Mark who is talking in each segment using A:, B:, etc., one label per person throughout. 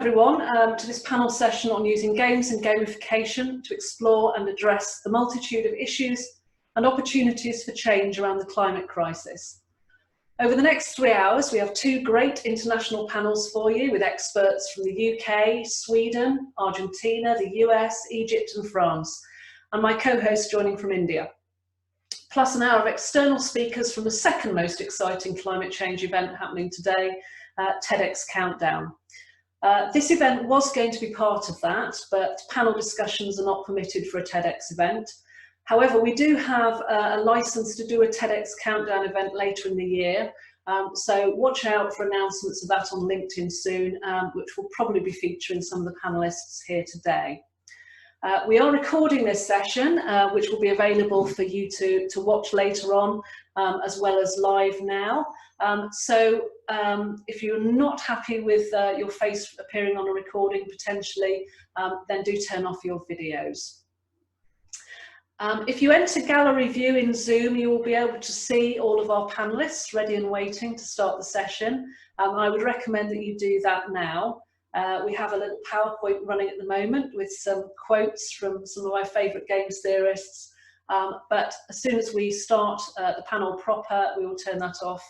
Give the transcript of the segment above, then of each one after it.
A: everyone to this panel session on using games and gamification to explore and address the multitude of issues and opportunities for change around the climate crisis. Over the next 3 hours, we have two great international panels for you with experts from the UK, Sweden, Argentina, the US, Egypt and France, and my co-host joining from India. Plus an hour of external speakers from the second most exciting climate change event happening today, TEDx Countdown. This event was going to be part of that, but panel discussions are not permitted for a TEDx event. However, we do have a license to do a TEDx Countdown event later in the year, so watch out for announcements of that on LinkedIn soon, which will probably be featuring some of the panellists here today. We are recording this session, which will be available for you to watch later on, as well as live now. So if you're not happy with your face appearing on a recording potentially, then do turn off your videos. If you enter gallery view in Zoom, you will be able to see all of our panellists ready and waiting to start the session. I would recommend that you do that now. We have a little PowerPoint running at the moment with some quotes from some of my favourite games theorists, but as soon as we start the panel proper, we will turn that off,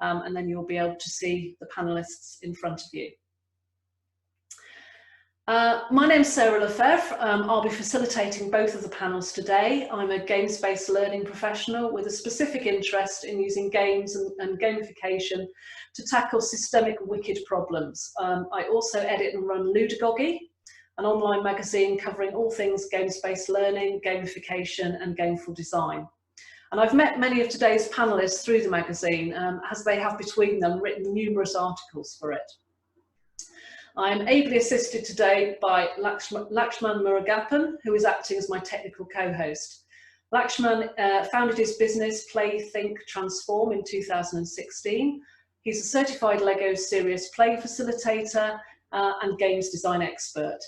A: and then you'll be able to see the panellists in front of you. My name's Sarah Le-Fevre. I'll be facilitating both of the panels today. I'm a games-based learning professional with a specific interest in using games and gamification to tackle systemic wicked problems. I also edit and run Ludogogy, an online magazine covering all things games-based learning, gamification and gameful design. And I've met many of today's panellists through the magazine, as they have between them written numerous articles for it. I am ably assisted today by Laxman Murugappan, who is acting as my technical co-host. Laxman founded his business PlayThinkTransform in 2016. He's a certified LEGO serious play facilitator and games design expert.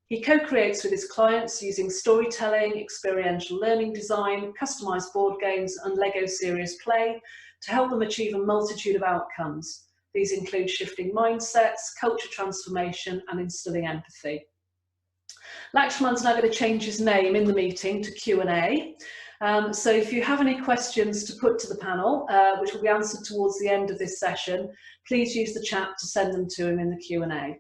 A: He co-creates with his clients using storytelling, experiential learning design, customized board games and LEGO serious play to help them achieve a multitude of outcomes. These include shifting mindsets, culture transformation and instilling empathy. Laxman's now going to change his name in the meeting to Q&A. So if you have any questions to put to the panel, which will be answered towards the end of this session, please use the chat to send them to him in the Q&A.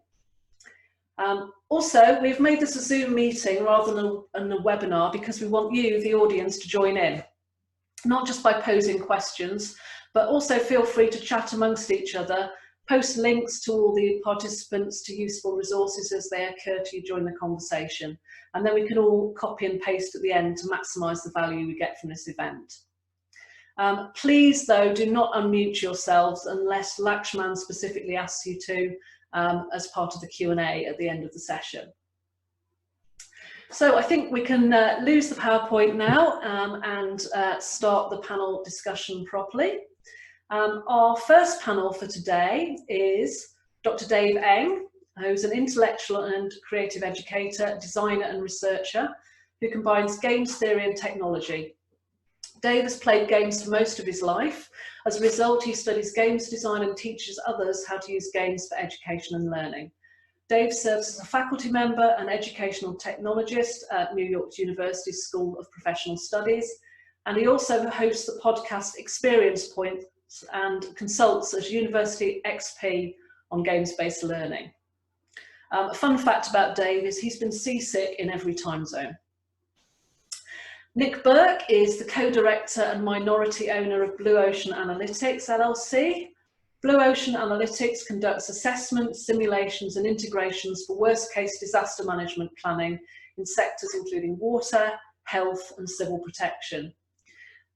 A: Also, we've made this a Zoom meeting rather than a webinar because we want you, the audience, to join in, not just by posing questions, but also feel free to chat amongst each other, post links to all the participants to useful resources as they occur to you during the conversation. And then we can all copy and paste at the end to maximise the value we get from this event. Please, though, do not unmute yourselves unless Laxman specifically asks you to as part of the Q&A at the end of the session. So I think we can lose the PowerPoint now and start the panel discussion properly. Our first panel for today is Dr. Dave Eng, who's an intellectual and creative educator, designer and researcher who combines games theory and technology. Dave has played games for most of his life. As a result, he studies games design and teaches others how to use games for education and learning. Dave serves as a faculty member and educational technologist at New York University School of Professional Studies, and he also hosts the podcast Experience Point and consults as University XP on games-based learning. A fun fact about Dave is he's been seasick in every time zone. Nick Burk is the co-director and minority owner of Blue Ocean Analytics LLC. Blue Ocean Analytics conducts assessments, simulations and integrations for worst-case disaster management planning in sectors including water, health and civil protection.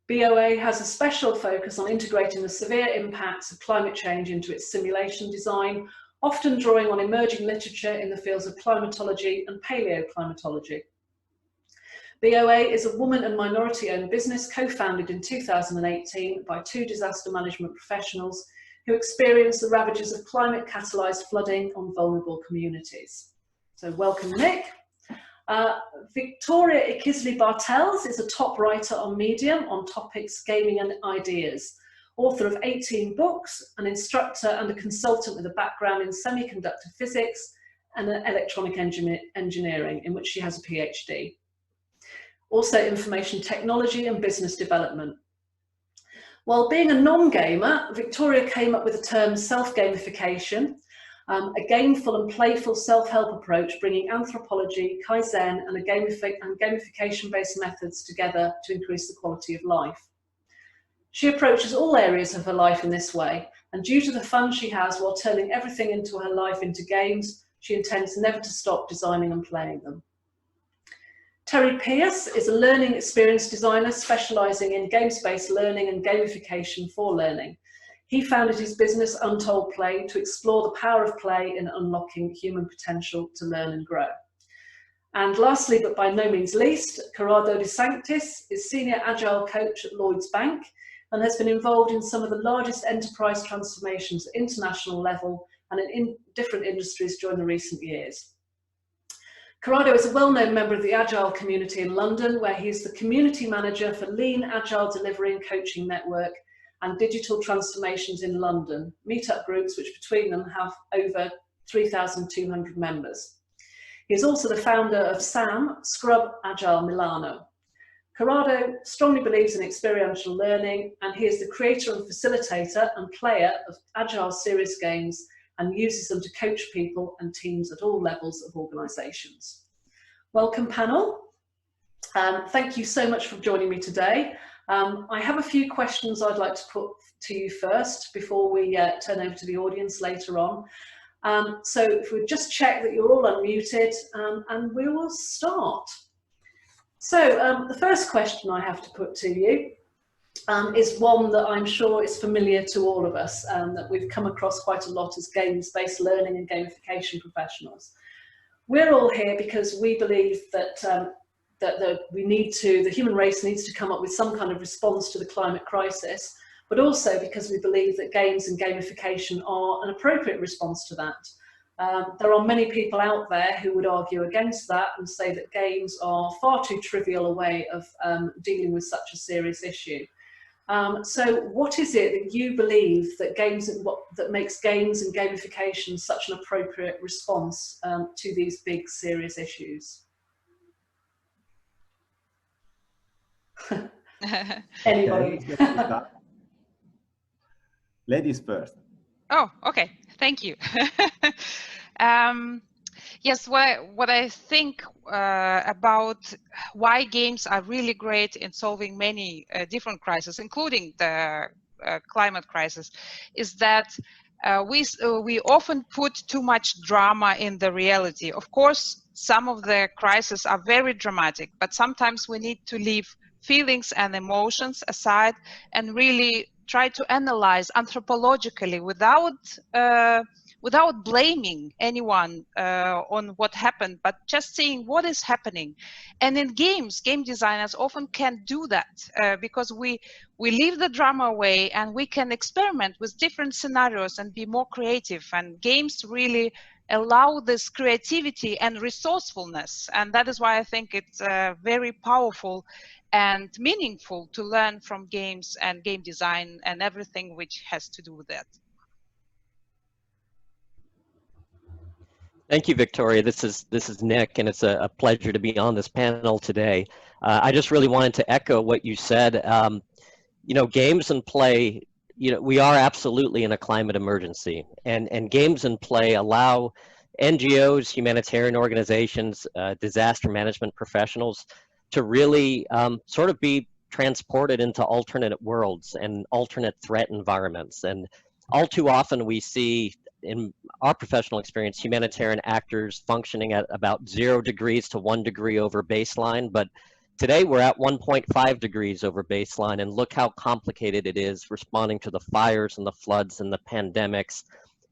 A: BOA has a special focus on integrating the severe impacts of climate change into its simulation design, often drawing on emerging literature in the fields of climatology and paleoclimatology. BOA is a woman and minority-owned business co-founded in 2018 by two disaster management professionals who experienced the ravages of climate-catalysed flooding on vulnerable communities. So welcome, Nick. Victoria Ichizli-Bartels is a top writer on Medium on topics gaming and ideas, author of 18 books, an instructor and a consultant with a background in semiconductor physics, and electronic engineering, in which she has a PhD. Also information technology and business development. While being a non-gamer, Victoria came up with the term self-gamification, a gameful and playful self-help approach bringing anthropology, Kaizen and gamification-based methods together to increase the quality of life. She approaches all areas of her life in this way, and due to the fun she has while turning everything into her life into games, she intends never to stop designing and playing them. Terry Pearce is a learning experience designer specialising in games-based learning and gamification for learning. He founded his business Untold Play to explore the power of play in unlocking human potential to learn and grow. And lastly, but by no means least, Corrado de Sanctis is Senior Agile Coach at Lloyds Bank and has been involved in some of the largest enterprise transformations at international level and in different industries during the recent years. Corrado is a well-known member of the Agile community in London, where he is the community manager for Lean Agile Delivery and Coaching Network and Digital Transformations in London, meetup groups which between them have over 3,200 members. He is also the founder of SAM, Scrub Agile Milano. Corrado strongly believes in experiential learning, and he is the creator and facilitator and player of Agile serious games and uses them to coach people and teams at all levels of organisations. Welcome, panel. Thank you so much for joining me today. I have a few questions I'd like to put to you first before we turn over to the audience later on. So if we just check that you're all unmuted, and we will start. So the first question I have to put to you is one that I'm sure is familiar to all of us, that we've come across quite a lot as games-based learning and gamification professionals. We're all here because we believe that the human race needs to come up with some kind of response to the climate crisis, but also because we believe that games and gamification are an appropriate response to that. There are many people out there who would argue against that and say that games are far too trivial a way of dealing with such a serious issue. So what is it that you believe that that makes games and gamification such an appropriate response to these big serious issues? Anybody?
B: Okay, ladies first.
C: Oh, okay. Thank you. Yes, what I think about why games are really great in solving many different crises, including the climate crisis, is that we often put too much drama in the reality. Of course, some of the crises are very dramatic, but sometimes we need to leave feelings and emotions aside and really try to analyze anthropologically without blaming anyone on what happened, but just seeing what is happening. And in games, game designers often can do that because we leave the drama away and we can experiment with different scenarios and be more creative. And games really allow this creativity and resourcefulness. And that is why I think it's very powerful and meaningful to learn from games and game design and everything which has to do with that.
D: Thank you, Victoria. This is Nick, and it's a pleasure to be on this panel today. I just really wanted to echo what you said. You know, games and play, you know, we are absolutely in a climate emergency, and games and play allow NGOs, humanitarian organizations, disaster management professionals to really sort of be transported into alternate worlds and alternate threat environments. And all too often we see, in our professional experience, humanitarian actors functioning at about 0 degrees to 1 degree over baseline. But today we're at 1.5 degrees over baseline, and look how complicated it is responding to the fires and the floods and the pandemics.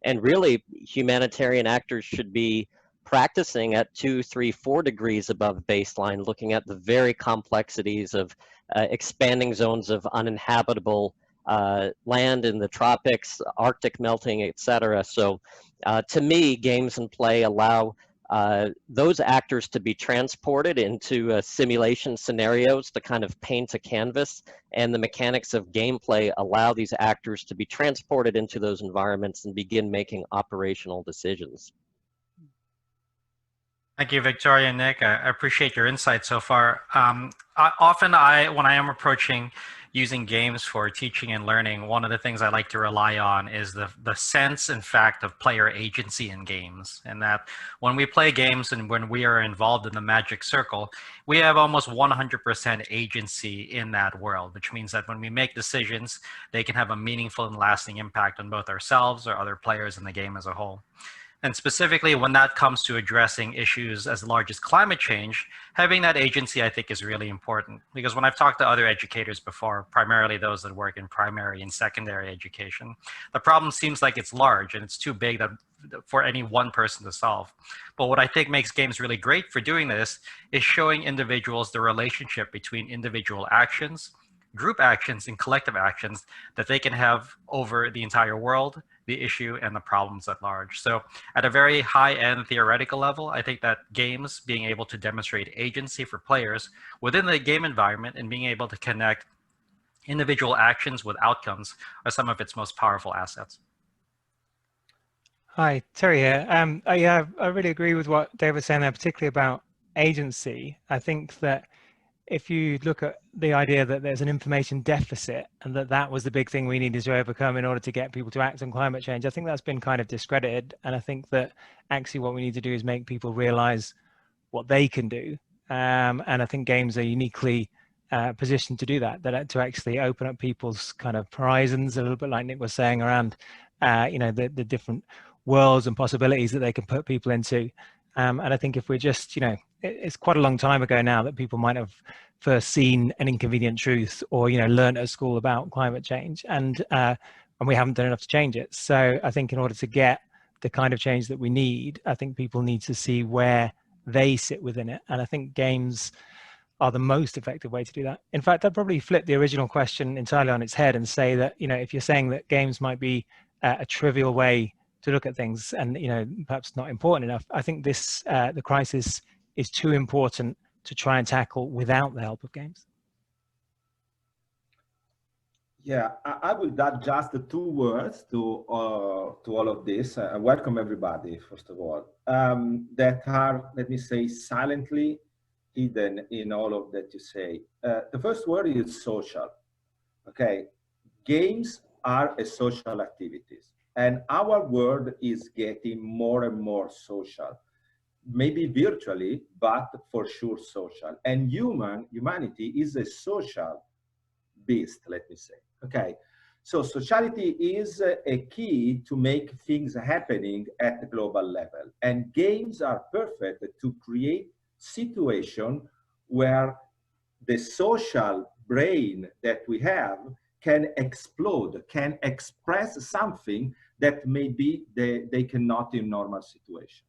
D: And really, humanitarian actors should be practicing at 2, 3, 4 degrees above baseline, looking at the very complexities of expanding zones of uninhabitable land in the tropics, Arctic melting, etc. So to me, games and play allow those actors to be transported into simulation scenarios to kind of paint a canvas, and the mechanics of gameplay allow these actors to be transported into those environments and begin making operational decisions.
B: Thank you, Victoria and Nick. I appreciate your insight so far. Often when I am approaching using games for teaching and learning, one of the things I like to rely on is the sense, in fact, of player agency in games. And that when we play games and when we are involved in the magic circle, we have almost 100% agency in that world, which means that when we make decisions, they can have a meaningful and lasting impact on both ourselves or other players in the game as a whole. And specifically, when that comes to addressing issues as large as climate change, having that agency, I think, is really important. Because when I've talked to other educators before, primarily those that work in primary and secondary education, the problem seems like it's large and it's too big for any one person to solve. But what I think makes games really great for doing this is showing individuals the relationship between individual actions, group actions, and collective actions that they can have over the entire world, the issue, and the problems at large. So at a very high-end theoretical level, I think that games being able to demonstrate agency for players within the game environment and being able to connect individual actions with outcomes are some of its most powerful assets.
E: Hi, Terry here. Yeah, I really agree with what Dave was saying there, particularly about agency. I think that if you look at the idea that there's an information deficit and that was the big thing we needed to overcome in order to get people to act on climate change, I think that's been kind of discredited. And I think that actually what we need to do is make people realize what they can do. And I think games are uniquely positioned to do that, to actually open up people's kind of horizons, a little bit like Nick was saying, around the different worlds and possibilities that they can put people into. And I think if we're just, it's quite a long time ago now that people might have first seen an inconvenient truth or, learned at school about climate change, and we haven't done enough to change it. So I think in order to get the kind of change that we need, I think people need to see where they sit within it. And I think games are the most effective way to do that. In fact, I'd probably flip the original question entirely on its head and say that, if you're saying that games might be a trivial way to look at things and, perhaps not important enough, I think the crisis is too important to try and tackle without the help of games.
F: Yeah, I will add just 2 words to all of this. Welcome everybody, first of all, that are, let me say, silently hidden in all of that you say. The first word is social. Okay, games are a social activities, and our world is getting more and more social. Maybe virtually, but for sure social. And humanity is a social beast, let me say. Okay, so sociality is a key to make things happening at the global level. And games are perfect to create situation where the social brain that we have can explode, can express something that maybe they cannot in normal situation.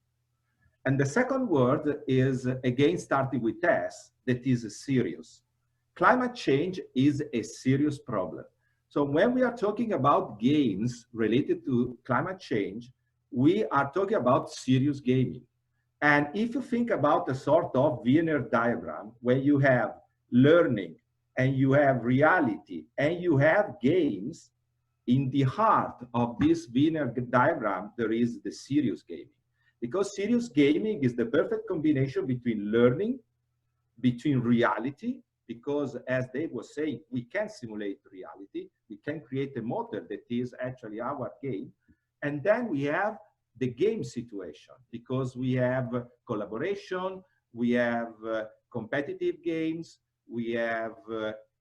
F: And the second word is, again, starting with S, that is serious. Climate change is a serious problem. So when we are talking about games related to climate change, we are talking about serious gaming. And if you think about a sort of Venn diagram where you have learning and you have reality and you have games, in the heart of this Venn diagram, there is the serious gaming. Because serious gaming is the perfect combination between learning, between reality, because as Dave was saying, we can simulate reality, we can create a model that is actually our game, and then we have the game situation, because we have collaboration, we have competitive games, we have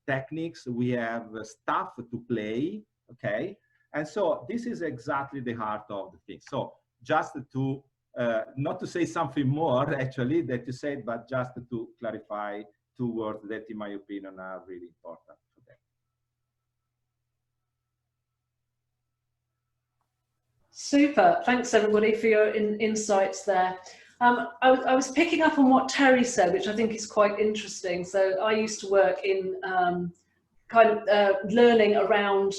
F: techniques, we have stuff to play, okay? And so this is exactly the heart of the thing. So just to not to say something more actually that you said, but just to clarify 2 words that in my opinion are really important today.
A: Super, thanks everybody for your insights there. I was picking up on what Terry said, which I think is quite interesting. So I used to work in learning around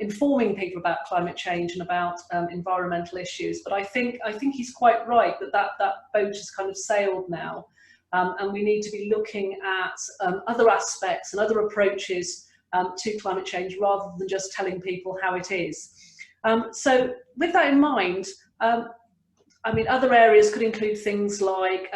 A: informing people about climate change and about environmental issues. But I think he's quite right that boat has kind of sailed now, and we need to be looking at other aspects and other approaches to climate change rather than just telling people how it is. So with that in mind, I mean, other areas could include things like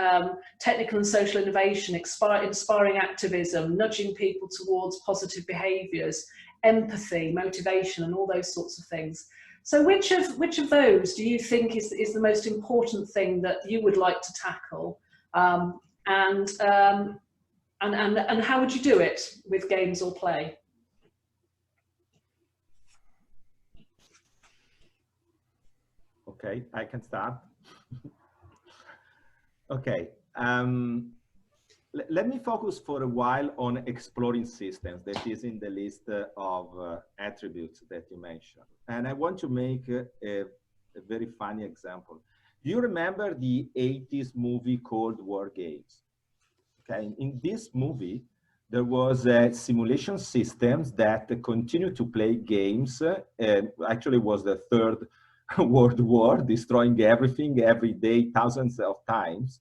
A: technical and social innovation, inspiring activism, nudging people towards positive behaviours, empathy, motivation, and all those sorts of things. So which of those do you think is the most important thing that you would like to tackle? And how would you do it with games or play?
F: Okay, I can start. Okay, let me focus for a while on exploring systems that is in the list of attributes that you mentioned. And I want to make a very funny example. Do you remember the 80s movie called War Games? Okay, in this movie, there was simulation systems that continue to play games. Actually, was the Third World War, destroying everything every day, thousands of times.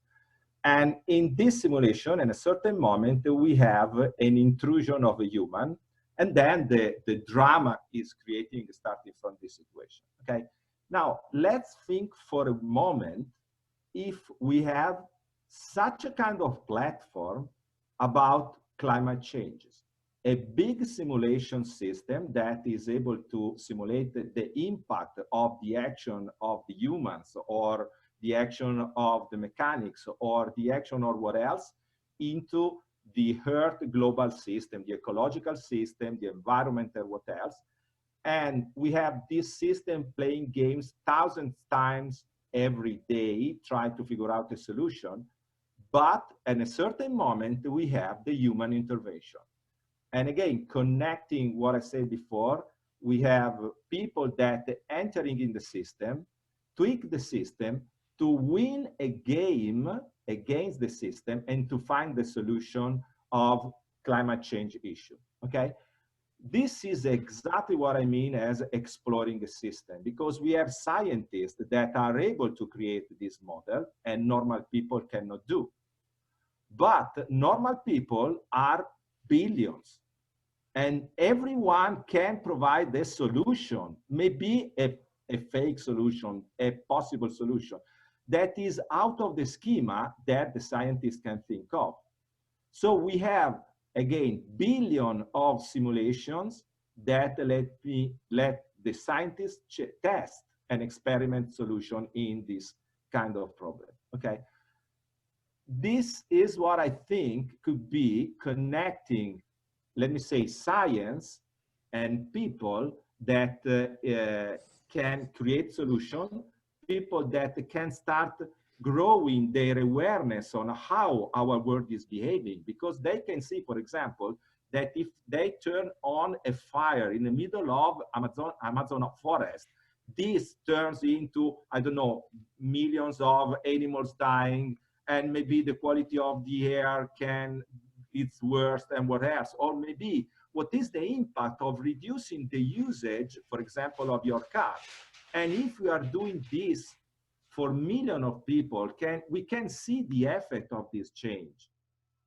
F: And in this simulation, at a certain moment, we have an intrusion of a human, and then the drama is creating, starting from this situation. Okay. Now, let's think for a moment if we have such a kind of platform about climate changes. A big simulation system that is able to simulate the impact of the action of the humans or the action of the mechanics or the action or what else into the Earth global system, the ecological system, the environment and what else. And we have this system playing games thousands of times every day, trying to figure out a solution. But at a certain moment, we have the human intervention. And again, connecting what I said before, we have people that entering in the system, tweak the system to win a game against the system and to find the solution of climate change issue, okay? This is exactly what I mean as exploring a system, because we have scientists that are able to create this model and normal people cannot do. But normal people are billions. And everyone can provide a solution, maybe a fake solution, a possible solution that is out of the schema that the scientists can think of. So we have, again, billions of simulations that let the scientists test an experiment solution in this kind of problem, okay? This is what I think could be connecting, let me say, science and people that can create solutions, people that can start growing their awareness on how our world is behaving, because they can see, for example, that if they turn on a fire in the middle of Amazon forest, this turns into, I don't know, millions of animals dying, and maybe the quality of the air it's worse than what else. Or maybe what is the impact of reducing the usage, for example, of your car? And if we are doing this for millions of people, we can see the effect of this change,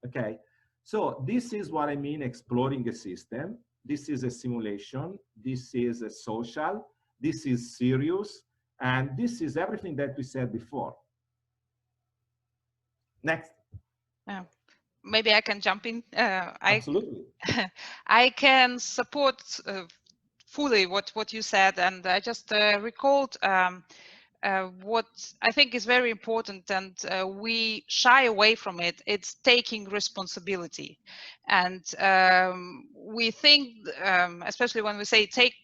F: okay? So this is what I mean exploring a system. This is a simulation. This is a social. This is serious. And this is everything that we said before. Next.
C: Yeah. Maybe I can jump in.
F: Absolutely.
C: I can support fully what you said, and I just recalled what I think is very important, and we shy away from it. It's taking responsibility, and we think, especially when we say take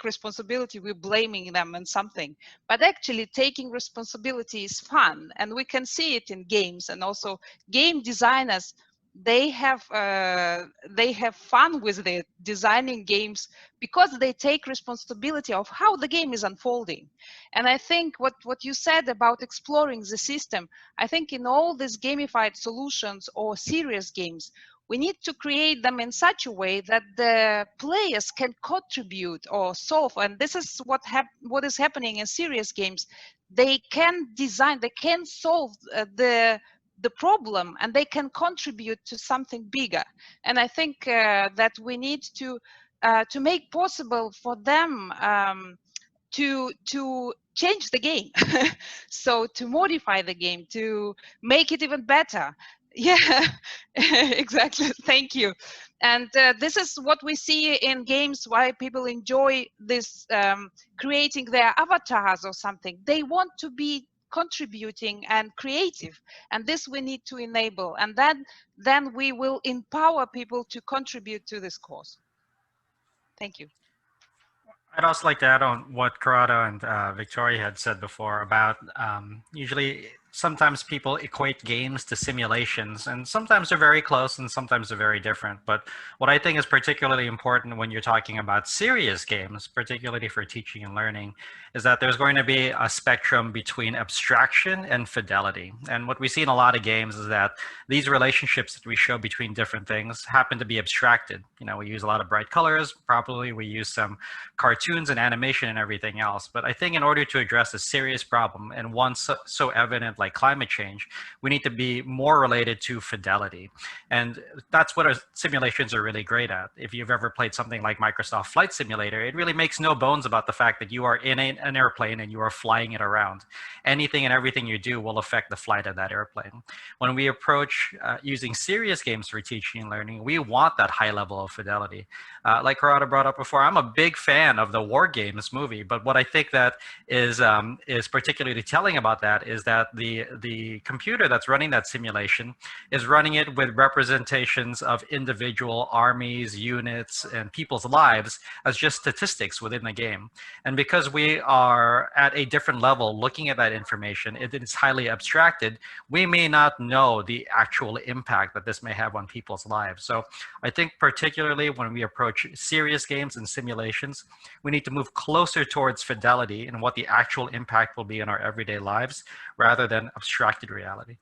C: responsibility, we're blaming them and something. But actually, taking responsibility is fun, and we can see it in games. And also, game designers, they have fun with it, designing games, because they take responsibility of how the game is unfolding. And I think what you said about exploring the system, I think in all these gamified solutions or serious games, we need to create them in such a way that the players can contribute or solve. And this is what is happening in serious games. They can design, they can solve the problem, and they can contribute to something bigger. And I think that we need to make possible for them to change the game. So to modify the game, to make it even better. Yeah, exactly. Thank you. And this is what we see in games, why people enjoy this, creating their avatars or something. They want to be contributing and creative, and this we need to enable, and then we will empower people to contribute to this cause. Thank you.
B: I'd also like to add on what Corrado and Victoria had said before about usually sometimes people equate games to simulations, and sometimes they're very close and sometimes they're very different. But what I think is particularly important when you're talking about serious games, particularly for teaching and learning, is that there's going to be a spectrum between abstraction and fidelity. And what we see in a lot of games is that these relationships that we show between different things happen to be abstracted. You know, we use a lot of bright colors, probably we use some cartoons and animation and everything else. But I think in order to address a serious problem, and one so evident like climate change, we need to be more related to fidelity. And that's what our simulations are really great at. If you've ever played something like Microsoft Flight Simulator, it really makes no bones about the fact that you are in an airplane and you are flying it around. Anything and everything you do will affect the flight of that airplane. When we approach using serious games for teaching and learning, we want that high level of fidelity. Like Corrado brought up before, I'm a big fan of the War Games movie, but what I think that is particularly telling about that is that the computer that's running that simulation is running it with representations of individual armies, units, and people's lives as just statistics within the game. And because we are at a different level looking at that information, it is highly abstracted, we may not know the actual impact that this may have on people's lives. So I think particularly when we approach serious games and simulations, we need to move closer towards fidelity and what the actual impact will be in our everyday lives rather than abstracted reality.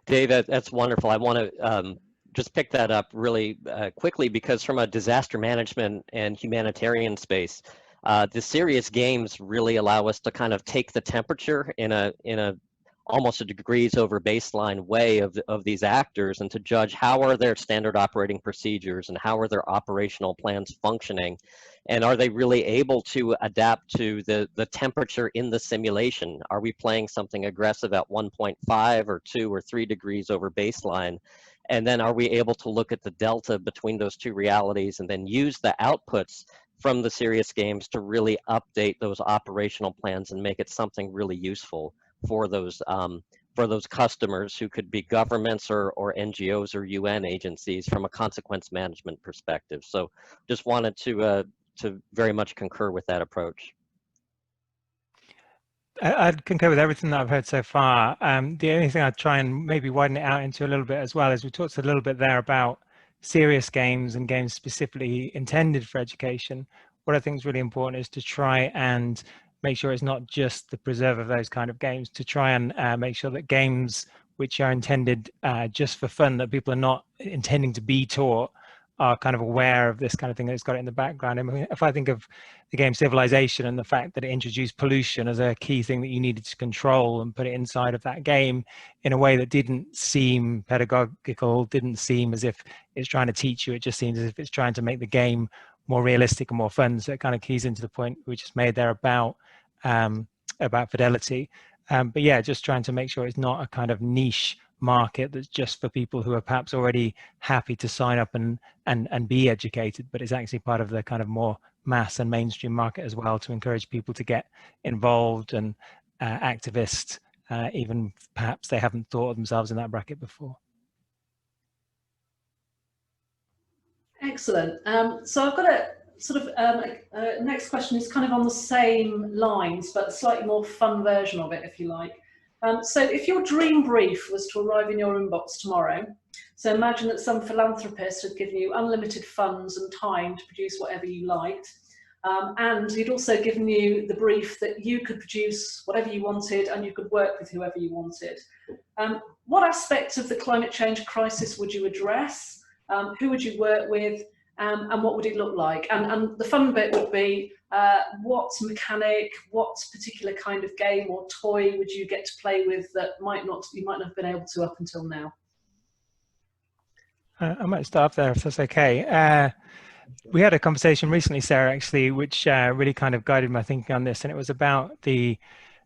D: Dave, that's wonderful. I want to just pick that up really quickly, because from a disaster management and humanitarian space, the serious games really allow us to kind of take the temperature in a almost a degrees over baseline way of these actors, and to judge how are their standard operating procedures and how are their operational plans functioning, and are they really able to adapt to the temperature in the simulation? Are we playing something aggressive at 1.5 or 2 or 3 degrees over baseline? And then are we able to look at the delta between those two realities and then use the outputs from the serious games to really update those operational plans and make it something really useful for those customers, who could be governments or NGOs or UN agencies, from a consequence management perspective. So just wanted to very much concur with that approach.
E: I'd concur with everything that I've heard so far. The only thing I'd try and maybe widen it out into a little bit as well is we talked a little bit there about serious games and games specifically intended for education. What I think is really important is to try and make sure it's not just the preserve of those kind of games, to try and make sure that games which are intended just for fun, that people are not intending to be taught, are kind of aware of this kind of thing, that's got it in the background. I mean, if I think of the game Civilization and the fact that it introduced pollution as a key thing that you needed to control and put it inside of that game in a way that didn't seem pedagogical, didn't seem as if it's trying to teach you, it just seems as if it's trying to make the game more realistic and more fun. So it kind of keys into the point we just made there about fidelity. But yeah, just trying to make sure it's not a kind of niche market that's just for people who are perhaps already happy to sign up and be educated, but it's actually part of the kind of more mass and mainstream market as well, to encourage people to get involved and activists, even perhaps they haven't thought of themselves in that bracket before.
A: Excellent. So I've got a sort of next question is kind of on the same lines, but a slightly more fun version of it, if you like. So if your dream brief was to arrive in your inbox tomorrow, so imagine that some philanthropist had given you unlimited funds and time to produce whatever you liked, and he'd also given you the brief that you could produce whatever you wanted and you could work with whoever you wanted. What aspects of the climate change crisis would you address? Who would you work with? And what would it look like? And the fun bit would be, what mechanic, what particular kind of game or toy would you get to play with that you might not have been able to up until now?
E: I might start there if that's okay. We had a conversation recently, Sarah, actually, which really kind of guided my thinking on this, and it was about the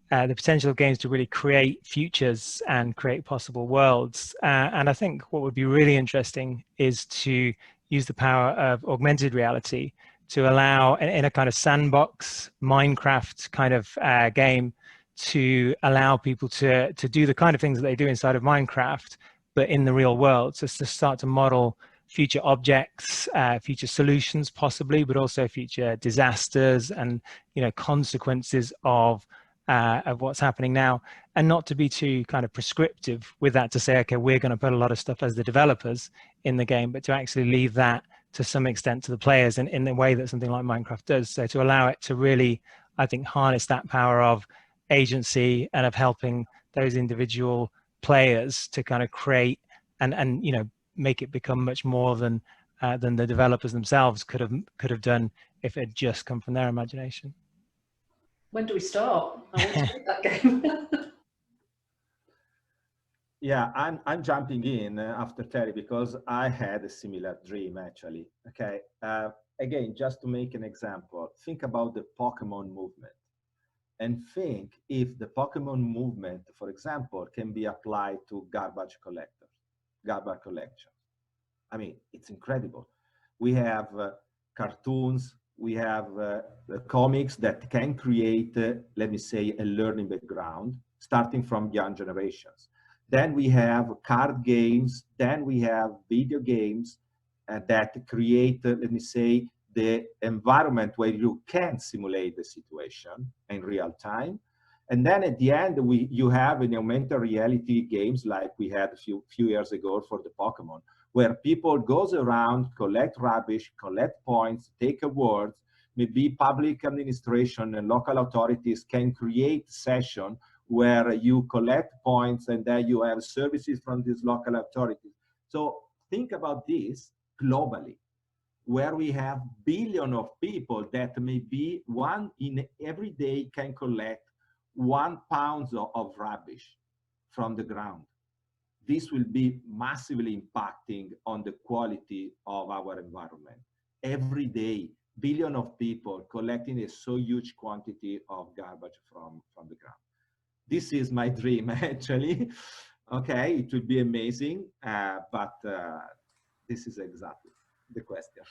E: potential of games to really create futures and create possible worlds. And I think what would be really interesting is to use the power of augmented reality to allow, in a kind of sandbox Minecraft kind of game, to allow people to do the kind of things that they do inside of Minecraft, but in the real world. So to start to model future objects, future solutions possibly, but also future disasters and, you know, consequences of what's happening now, and not to be too kind of prescriptive with that, to say, okay, we're going to put a lot of stuff as the developers in the game, but to actually leave that to some extent to the players in the way that something like Minecraft does. So to allow it to really, I think, harness that power of agency and of helping those individual players to kind of create and you know, make it become much more than the developers themselves could have done if it had just come from their imagination.
A: When do we start? I want to play that game.
F: Yeah, I'm jumping in after Terry because I had a similar dream actually. Okay, again, just to make an example, think about the Pokemon movement, and think if the Pokemon movement, for example, can be applied to garbage collection. I mean, it's incredible. We have cartoons, we have comics that can create, let me say, a learning background, starting from young generations. Then we have card games, then we have video games that create, let me say, the environment where you can simulate the situation in real time. And then at the end, you have an augmented reality games like we had a few years ago for the Pokemon, where people goes around, collect rubbish, collect points, take awards. Maybe public administration and local authorities can create session where you collect points and then you have services from these local authorities. So think about this globally, where we have billions of people that maybe one in every day can collect 1 pound of rubbish from the ground. This will be massively impacting on the quality of our environment. Every day, billions of people collecting a so huge quantity of garbage from the ground. This is my dream, actually. Okay, it would be amazing, but this is exactly the question.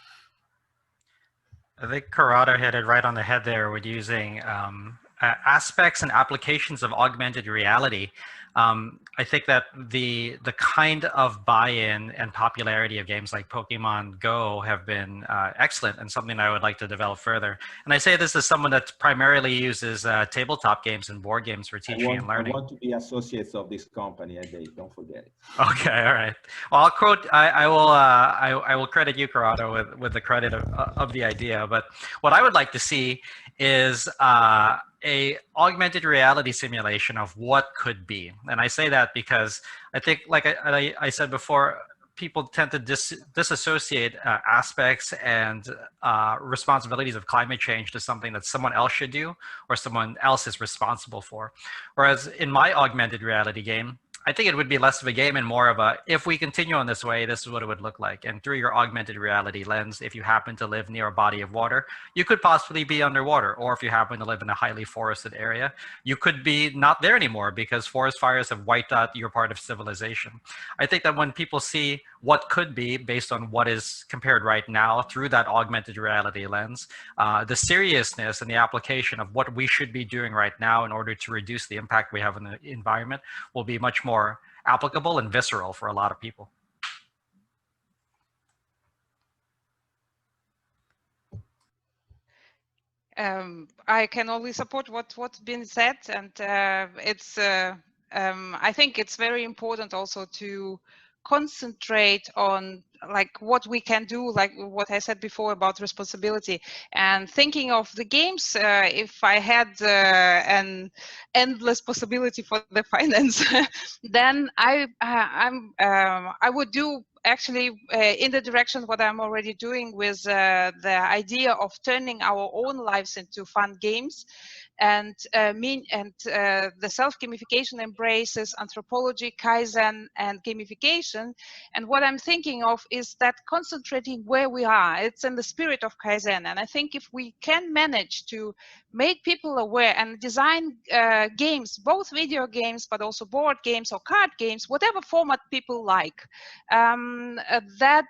B: I think Corrado hit it right on the head there with using aspects and applications of augmented reality. I think that the kind of buy-in and popularity of games like Pokemon Go have been excellent and something I would like to develop further. And I say this as someone that primarily uses tabletop games and board games for teaching and learning.
F: I want to be associates of this company, don't forget it.
B: Okay, all right. Well, I'll quote. I will credit you, Corrado, with the credit of the idea. But what I would like to see is a augmented reality simulation of what could be. And I say that because I think, like I said before, people tend to disassociate aspects and responsibilities of climate change to something that someone else should do or someone else is responsible for. Whereas in my augmented reality game, I think it would be less of a game and more of a, if we continue on this way, this is what it would look like. And through your augmented reality lens, if you happen to live near a body of water, you could possibly be underwater. Or if you happen to live in a highly forested area, you could be not there anymore because forest fires have wiped out your part of civilization. I think that when people see what could be based on what is compared right now through that augmented reality lens, the seriousness and the application of what we should be doing right now in order to reduce the impact we have on the environment will be much more applicable and visceral for a lot of people.
C: I can only support what's been said, and I think it's very important also to concentrate on like what we can do, like what I said before about responsibility and thinking of the games. If I had an endless possibility for the finance, then I would do actually in the direction what I'm already doing with the idea of turning our own lives into fun games. and the self-gamification embraces anthropology, Kaizen, and gamification. And what I'm thinking of is that concentrating where we are, it's in the spirit of Kaizen. And I think if we can manage to make people aware and design games, both video games, but also board games or card games, whatever format people like, that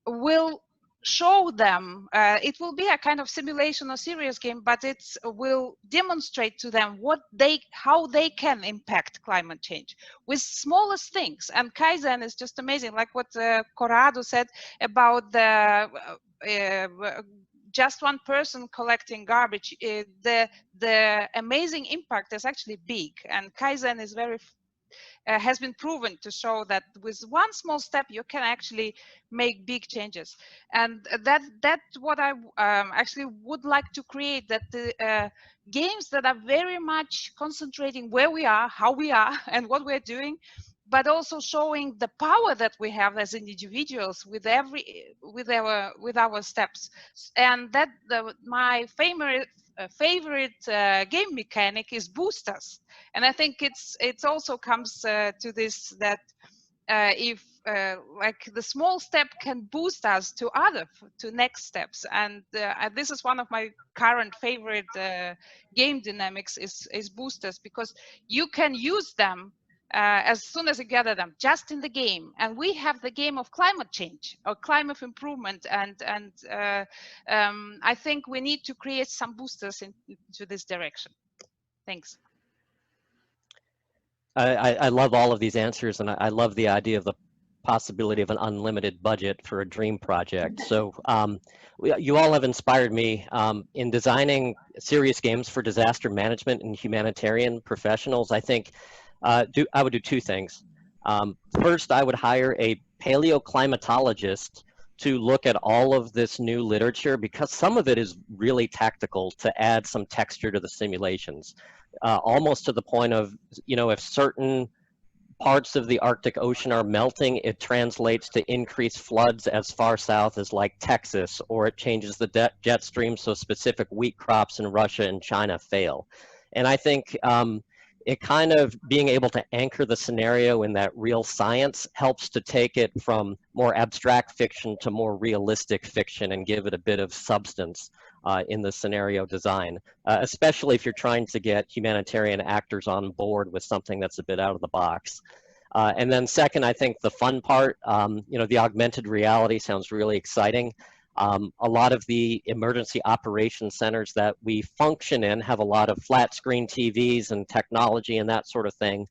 C: will show them, it will be a kind of simulation or serious game, but it will demonstrate to them how they can impact climate change with smallest things. And Kaizen is just amazing, like what Corrado said about the just one person collecting garbage. The amazing impact is actually big, and Kaizen is very has been proven to show that with one small step you can actually make big changes. And that's what I actually would like to create, that the games that are very much concentrating where we are, how we are, and what we're doing, but also showing the power that we have as individuals with our steps. And that my favorite game mechanic is boosters. And I think it's also comes to this, that if like the small step can boost us to next steps. And this is one of my current favorite game dynamics is boosters, because you can use them as soon as you gather them, just in the game. And we have the game of climate change or climate improvement, and I think we need to create some boosters into this direction. Thanks.
D: I love all of these answers, and I love the idea of the possibility of an unlimited budget for a dream project. So you all have inspired me in designing serious games for disaster management and humanitarian professionals. I think I would do two things. First, I would hire a paleoclimatologist to look at all of this new literature, because some of it is really tactical, to add some texture to the simulations, almost to the point of, if certain parts of the Arctic Ocean are melting, it translates to increased floods as far south as like Texas, or it changes the jet stream so specific wheat crops in Russia and China fail. And I think it kind of being able to anchor the scenario in that real science helps to take it from more abstract fiction to more realistic fiction and give it a bit of substance in the scenario design, especially if you're trying to get humanitarian actors on board with something that's a bit out of the box. And then second, I think the fun part, the augmented reality sounds really exciting. A lot of the emergency operations centers that we function in have a lot of flat screen TVs and technology and that sort of thing.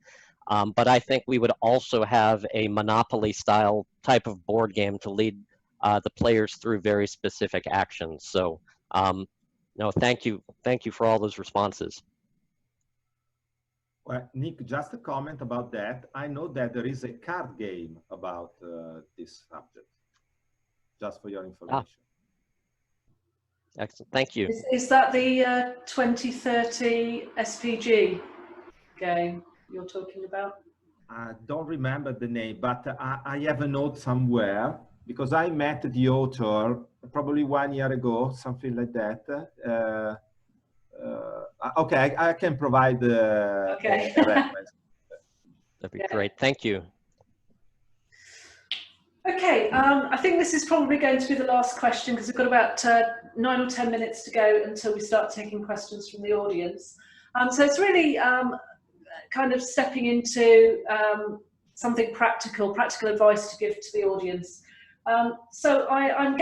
D: But I think we would also have a Monopoly style type of board game to lead the players through very specific actions. So no, thank you for all those responses.
F: Well, Nick, just a comment about that. I know that there is a card game about this subject, just for your information.
D: Excellent, thank you.
A: Is that the 2030 SPG game you're talking about?
F: I don't remember the name, but I have a note somewhere, because I met the author probably 1 year ago, something like that. Okay, I can provide a reference.
D: That'd be great. Thank you.
A: Okay, I think this is probably going to be the last question, because we've got about 9 or 10 minutes to go until we start taking questions from the audience. So it's really kind of stepping into something practical advice to give to the audience. So I'm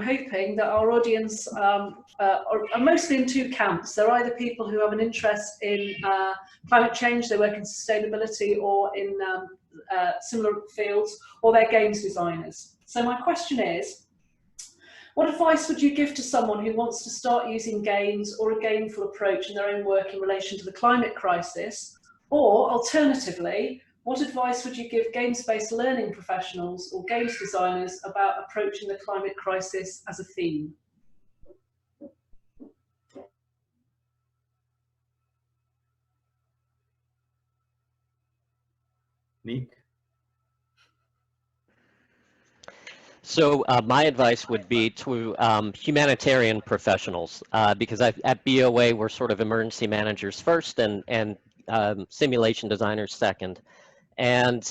A: hoping that our audience are mostly in two camps. They're either people who have an interest in climate change, they work in sustainability or in similar fields, or they're games designers. So my question is, what advice would you give to someone who wants to start using games or a gameful approach in their own work in relation to the climate crisis? Or alternatively, what advice would you give games-based learning professionals or games designers about approaching the climate crisis as a theme?
F: Nick?
D: So my advice would be to humanitarian professionals, because at BOA we're sort of emergency managers first and simulation designers second. And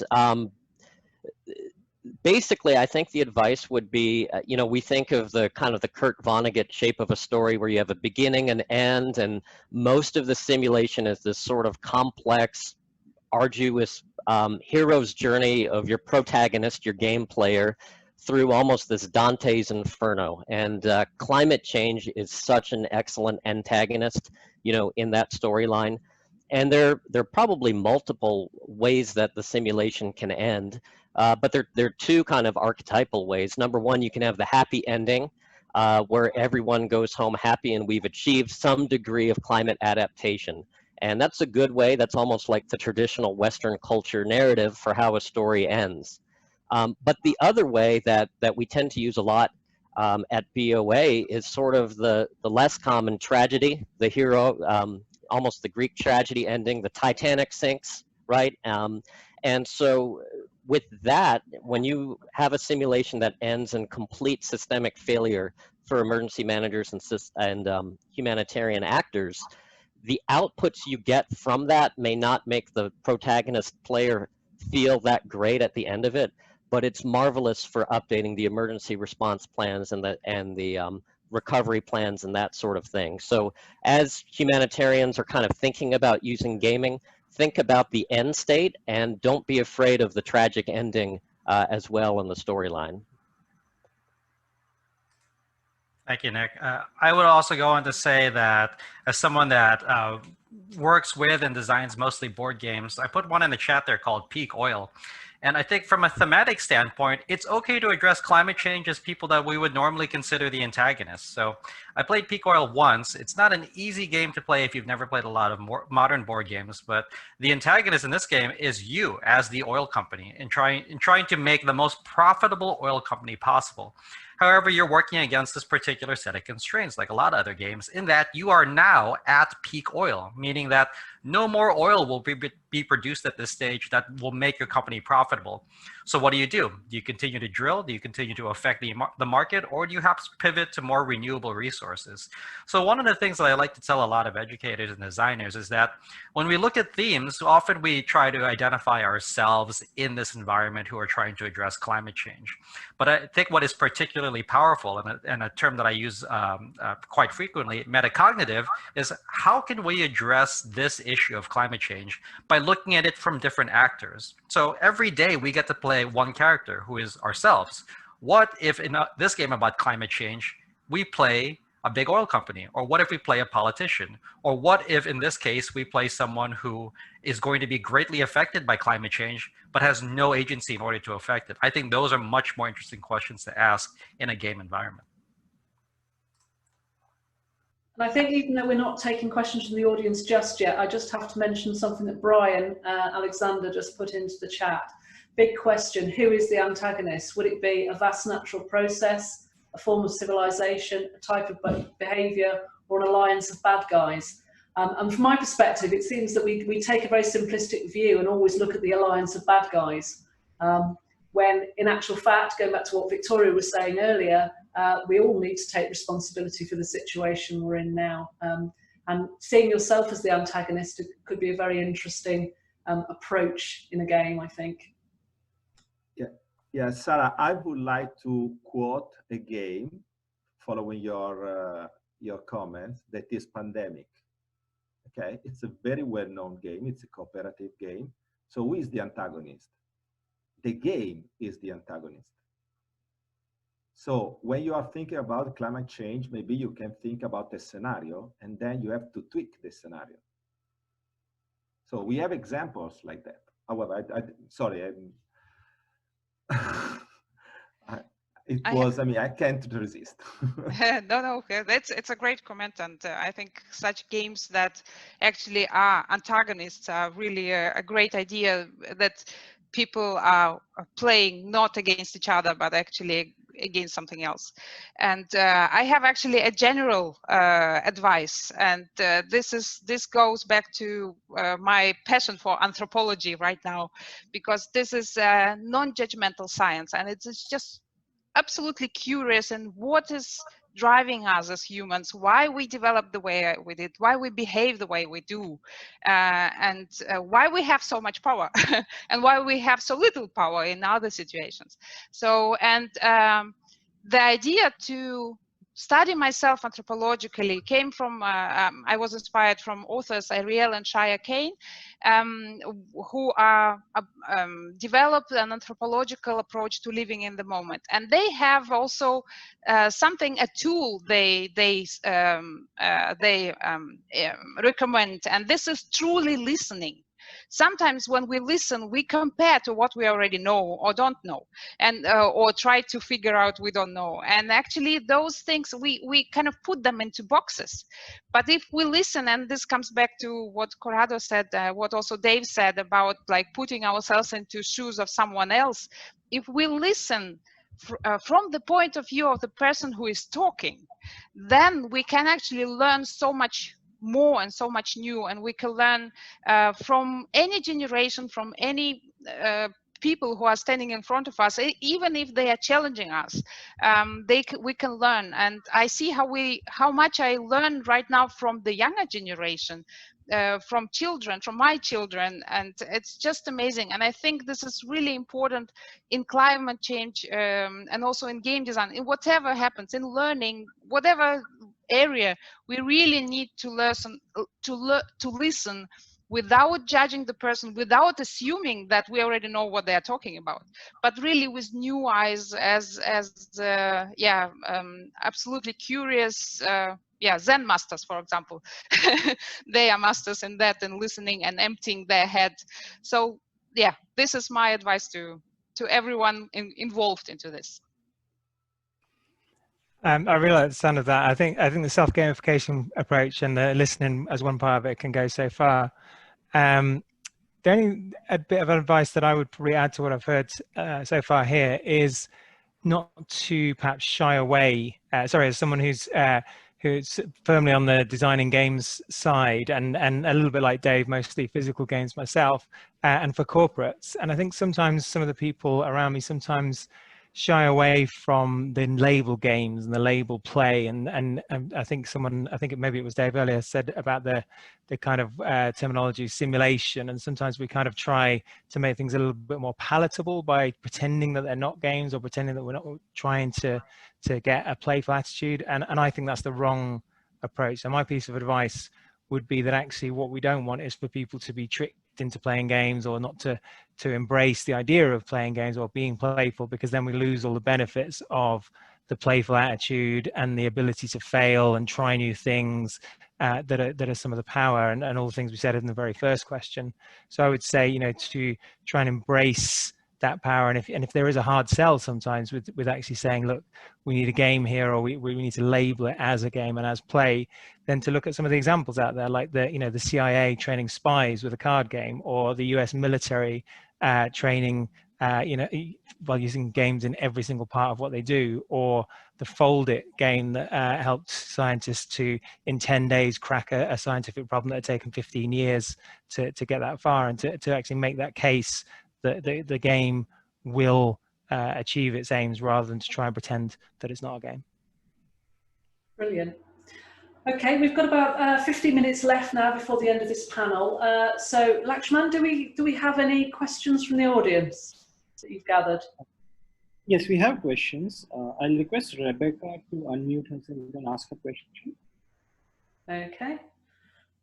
D: basically, I think the advice would be, you know, we think of the kind of the Kurt Vonnegut shape of a story where you have a beginning and end, and most of the simulation is this sort of complex, arduous hero's journey of your protagonist, your game player, through almost this Dante's Inferno. And climate change is such an excellent antagonist, you know, in that storyline. And there are probably multiple ways that the simulation can end, but there are two kind of archetypal ways. Number one, you can have the happy ending, where everyone goes home happy and we've achieved some degree of climate adaptation. And that's a good way. That's almost like the traditional Western culture narrative for how a story ends. But the other way that we tend to use a lot at BOA is sort of the less common tragedy, the hero, almost the Greek tragedy ending, the Titanic sinks, right? And so with that, when you have a simulation that ends in complete systemic failure for emergency managers and humanitarian actors, the outputs you get from that may not make the protagonist player feel that great at the end of it, but it's marvelous for updating the emergency response plans and the recovery plans and that sort of thing. So as humanitarians are kind of thinking about using gaming, think about the end state and don't be afraid of the tragic ending as well in the storyline.
B: Thank you, Nick. I would also go on to say that as someone that works with and designs mostly board games, I put one in the chat there called Peak Oil. And I think from a thematic standpoint, it's okay to address climate change as people that we would normally consider the antagonists. So I played Peak Oil once. It's not an easy game to play if you've never played a lot of modern board games, but the antagonist in this game is you as the oil company in trying to make the most profitable oil company possible. However, you're working against this particular set of constraints, like a lot of other games, in that you are now at peak oil, meaning that no more oil will be produced at this stage that will make your company profitable. So what do? Do you continue to drill? Do you continue to affect the market? Or do you have to pivot to more renewable resources? So one of the things that I like to tell a lot of educators and designers is that when we look at themes, often we try to identify ourselves in this environment who are trying to address climate change. But I think what is particularly powerful, and a term that I use quite frequently, metacognitive, is how can we address this issue of climate change by looking at it from different actors. So every day we get to play one character who is ourselves. What if in this game about climate change, we play a big oil company? Or what if we play a politician? Or what if in this case, we play someone who is going to be greatly affected by climate change, but has no agency in order to affect it? I think those are much more interesting questions to ask in a game environment.
A: And I think even though we're not taking questions from the audience just yet, I just have to mention something that Brian Alexander just put into the chat. Big question, who is the antagonist? Would it be a vast natural process, a form of civilization, a type of behavior, or an alliance of bad guys? And from my perspective, it seems that we take a very simplistic view and always look at the alliance of bad guys. When in actual fact, going back to what Victoria was saying earlier, we all need to take responsibility for the situation we're in now. And seeing yourself as the antagonist could be a very interesting approach in a game, I think.
F: Yeah, Sarah, I would like to quote a game following your comments that is Pandemic. Okay, it's a very well-known game. It's a cooperative game. So who is the antagonist? The game is the antagonist. So when you are thinking about climate change, maybe you can think about a scenario and then you have to tweak the scenario. So we have examples like that. However, sorry, I can't resist.
C: No, it's a great comment, and I think such games that actually are antagonists are really a great idea, that people are playing not against each other, but actually against something else. And I have actually a general advice, and this goes back to my passion for anthropology right now, because this is non-judgmental science, and it's just absolutely curious and what is driving us as humans, why we develop the way we did, why we behave the way we do, and why we have so much power and why we have so little power in other situations. So, and the idea to study myself anthropologically came from, I was inspired from authors Ariel and Shaya Kane, who are developed an anthropological approach to living in the moment. And they have also a tool they recommend, and this is truly listening. Sometimes when we listen, we compare to what we already know or don't know, and or try to figure out we don't know. And actually those things, we kind of put them into boxes. But if we listen, and this comes back to what Corrado said, what also Dave said about like putting ourselves into shoes of someone else, if we listen from the point of view of the person who is talking, then we can actually learn so much more and so much new, and we can learn from any generation, from any people who are standing in front of us, even if they are challenging us. We can learn, and I see how much I learn right now from the younger generation, from children, from my children, and it's just amazing. And I think this is really important in climate change, and also in game design, in whatever happens, in learning, whatever area, we really need to listen, to listen without judging the person, without assuming that we already know what they are talking about, but really with new eyes, as absolutely curious, Zen masters, for example. They are masters in that, and listening and emptying their head. So yeah, this is my advice to everyone involved into this.
E: I really like the sound of that. I think the self-gamification approach and the listening as one part of it can go so far. The only a bit of advice that I would probably add to what I've heard so far here is not to perhaps shy away. As someone who's firmly on the designing games side, and a little bit like Dave, mostly physical games myself, and for corporates. And I think sometimes some of the people around me sometimes shy away from the label games and the label play, and I think maybe it was Dave earlier said about the kind of terminology simulation, and sometimes we kind of try to make things a little bit more palatable by pretending that they're not games, or pretending that we're not trying to get a playful attitude, and I think that's the wrong approach. So my piece of advice would be that actually what we don't want is for people to be tricked into playing games, or not to embrace the idea of playing games or being playful, because then we lose all the benefits of the playful attitude and the ability to fail and try new things that are some of the power and all the things we said in the very first question. So I would say, to try and embrace that power, and if there is a hard sell sometimes with actually saying, look, we need a game here, or we need to label it as a game and as play, then to look at some of the examples out there, like the CIA training spies with a card game, or the US military training while using games in every single part of what they do, or the Fold It game that helped scientists to in 10 days crack a scientific problem that had taken 15 years to get that far, and to actually make that case that the game will achieve its aims, rather than to try and pretend that it's not a game.
A: Brilliant. Okay, we've got about 50 minutes left now before the end of this panel. So Laxman, do we have any questions from the audience that you've gathered?
G: Yes, we have questions. I'll request Rebecca to unmute herself and ask a question. Okay.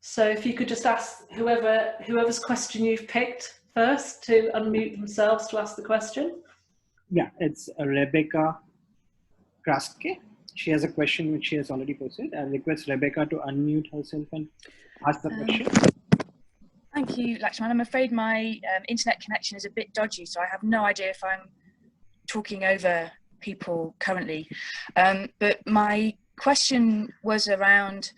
A: So if you could just ask whoever's question you've picked first to unmute themselves to ask the question.
G: Yeah, it's Rebecca Kraske. She has a question which she has already posted. I'll request Rebecca to unmute herself and ask the question.
H: Thank you, Laxman. I'm afraid my internet connection is a bit dodgy, so I have no idea if I'm talking over people currently. But my question was around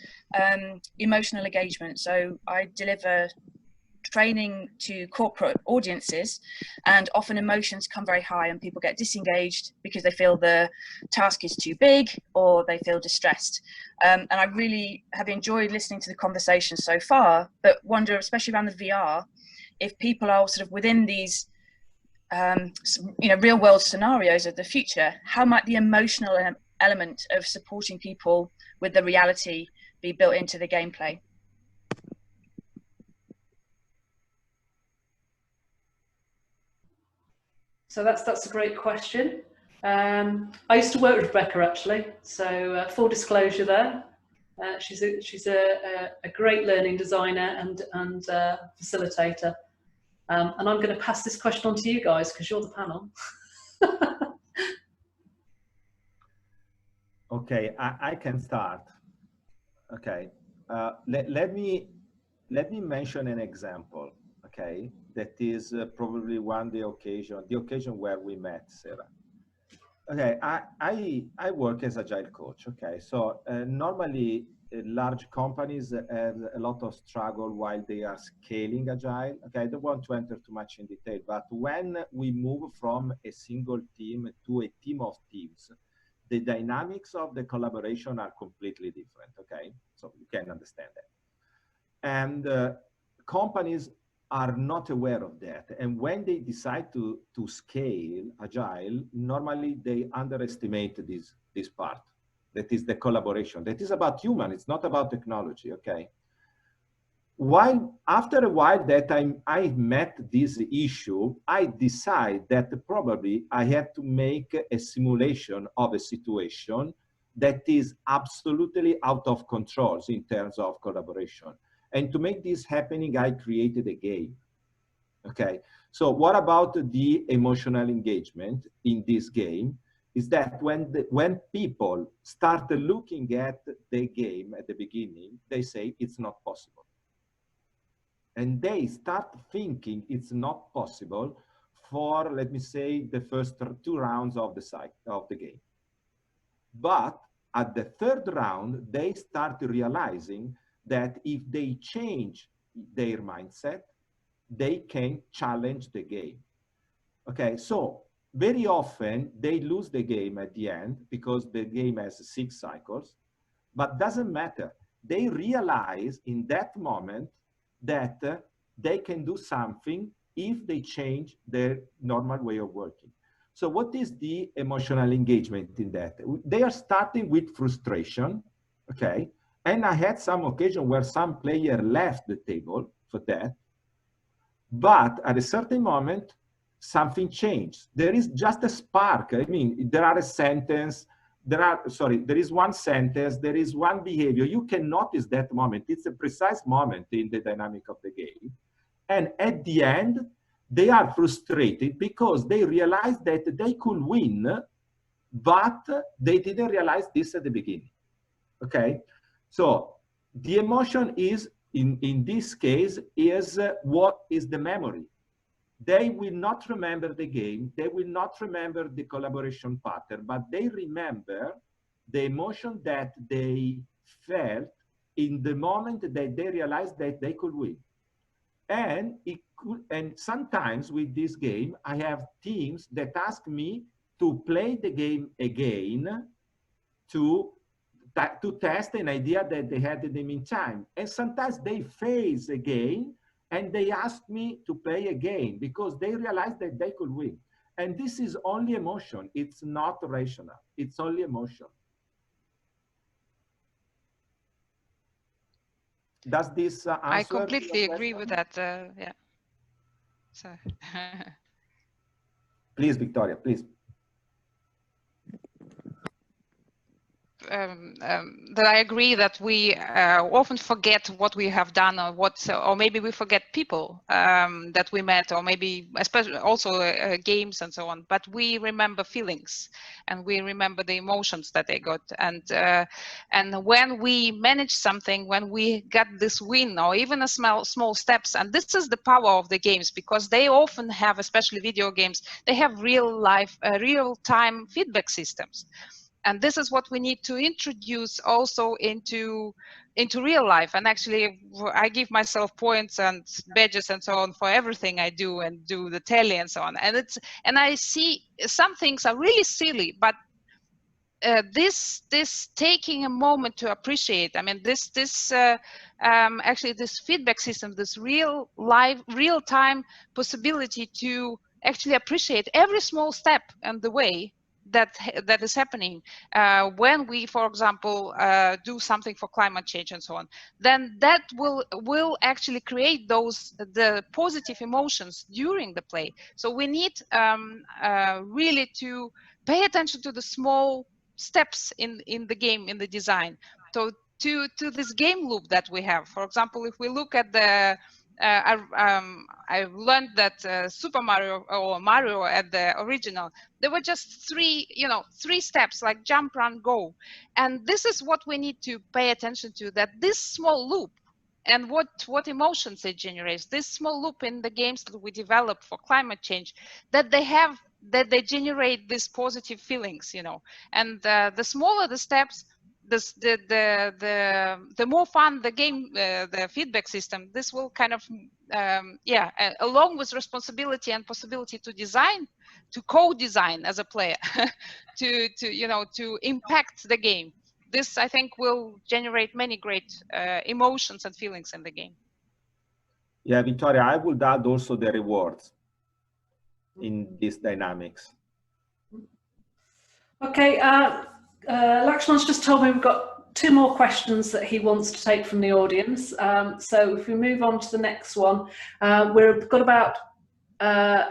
H: emotional engagement. So I deliver training to corporate audiences, and often emotions come very high and people get disengaged because they feel the task is too big, or they feel distressed. And I really have enjoyed listening to the conversation so far, but wonder, especially around the VR, if people are sort of within these real world scenarios of the future, how might the emotional element of supporting people with the reality be built into the gameplay?
A: So that's a great question. I used to work with Rebecca, actually, so full disclosure there. She's a great learning designer and facilitator. And I'm going to pass this question on to you guys because you're the panel.
F: Okay, I can start. Okay, let me mention an example. Okay, that is probably the occasion where we met, Sarah. Okay, I work as agile coach. Okay, so normally large companies have a lot of struggle while they are scaling agile. Okay, I don't want to enter too much in detail, but when we move from a single team to a team of teams, the dynamics of the collaboration are completely different. Okay, so you can understand that. And companies are not aware of that. And when they decide to scale agile, normally they underestimate this part. That is the collaboration. That is about human, it's not about technology, okay? After a while that I met this issue, I decide that probably I have to make a simulation of a situation that is absolutely out of control in terms of collaboration. And to make this happening, I created a game. Okay, so what about the emotional engagement in this game? Is that when people start looking at the game at the beginning, they say it's not possible. And they start thinking it's not possible for, let me say, the first 2 rounds of the game. But at the 3rd round, they start realizing that if they change their mindset, they can challenge the game. Okay, so very often they lose the game at the end because the game has 6 cycles, but doesn't matter. They realize in that moment that they can do something if they change their normal way of working. So what is the emotional engagement in that? They are starting with frustration, okay? And I had some occasion where some player left the table for that. But at a certain moment, something changed. There is just a spark. I mean, there is one sentence, there is one behavior. You can notice that moment. It's a precise moment in the dynamic of the game. And at the end, they are frustrated because they realized that they could win, but they didn't realize this at the beginning. Okay? So the emotion is, in this case, is what is the memory. They will not remember the game, they will not remember the collaboration pattern, but they remember the emotion that they felt in the moment that they realized that they could win. And sometimes with this game, I have teams that ask me to play the game again to test an idea that they had in the meantime. And sometimes they phase again and they ask me to play again because they realize that they could win. And this is only emotion. It's not rational. It's only emotion. Does this answer?
C: I completely agree with that. Yeah. So.
F: Please, Victoria, please.
C: That I agree that we often forget what we have done, or maybe we forget people that we met, or maybe especially also games and so on. But we remember feelings, and we remember the emotions that they got. And when we manage something, when we got this win, or even a small steps, and this is the power of the games, because they often have, especially video games, they have real-time feedback systems. And this is what we need to introduce also into real life. And actually, I give myself points and badges and so on for everything I do, and do the tally and so on. And I see some things are really silly, but this taking a moment to appreciate. I mean, actually this feedback system, this real-time possibility to actually appreciate every small step and the way that is happening when we, for example, do something for climate change and so on, then that will actually create the positive emotions during the play. So we need really to pay attention to the small steps in the game, in the design. So to this game loop that we have. For example, if we look at the I've learned that Super Mario or Mario at the original, there were just three steps, like jump, run, go. And this is what we need to pay attention to, that this small loop and what emotions it generates, this small loop in the games that we develop for climate change, that they generate these positive feelings, and the smaller the steps, the more fun the game, the feedback system, this will kind of, along with responsibility and possibility to design, to co-design as a player, to impact the game. This, I think, will generate many great emotions and feelings in the game.
F: Yeah, Victoria, I would add also the rewards in these dynamics. Okay,
A: Laxman's just told me we've got 2 more questions that he wants to take from the audience. So if we move on to the next one, we've got about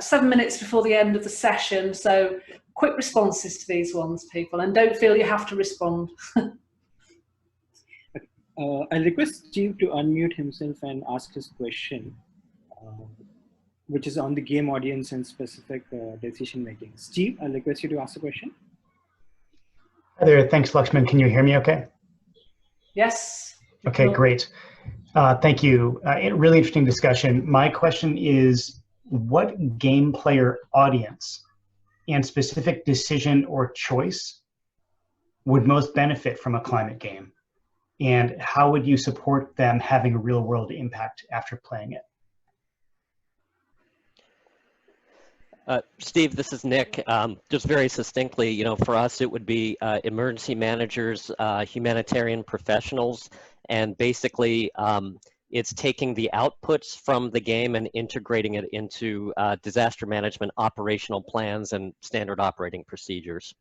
A: 7 minutes before the end of the session. So quick responses to these ones, people, and don't feel you have to respond.
G: I'll request Steve to unmute himself and ask his question, which is on the game audience and specific decision making. Steve, I'll request you to ask the question.
I: Hi there, thanks Laxman. Can you hear me okay?
A: Yes.
I: Okay, great. Thank you. Really interesting discussion. My question is, what game player audience and specific decision or choice would most benefit from a climate game? And how would you support them having a real world impact after playing it?
D: Steve, this is Nick. Just very succinctly, for us, it would be emergency managers, humanitarian professionals, and basically it's taking the outputs from the game and integrating it into disaster management operational plans and standard operating procedures.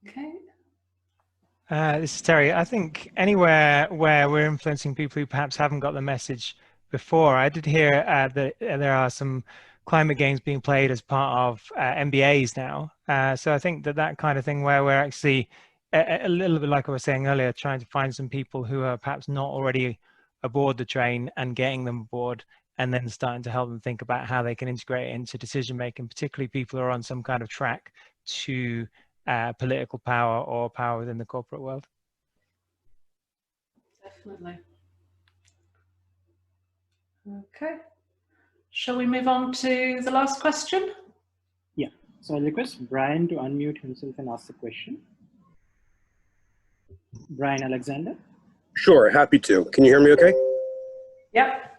A: Okay.
E: This is Terry. I think anywhere where we're influencing people who perhaps haven't got the message before. I did hear that there are some climate games being played as part of MBAs now. So I think that kind of thing where we're actually, a little bit like I was saying earlier, trying to find some people who are perhaps not already aboard the train and getting them aboard, and then starting to help them think about how they can integrate it into decision making, particularly people who are on some kind of track to political power or power within the corporate world.
A: Definitely. Okay. Shall we move on to the last question?
G: Yeah. So I'll request Brian to unmute himself and ask the question. Brian Alexander.
J: Sure, happy to. Can you hear me okay?
A: Yep.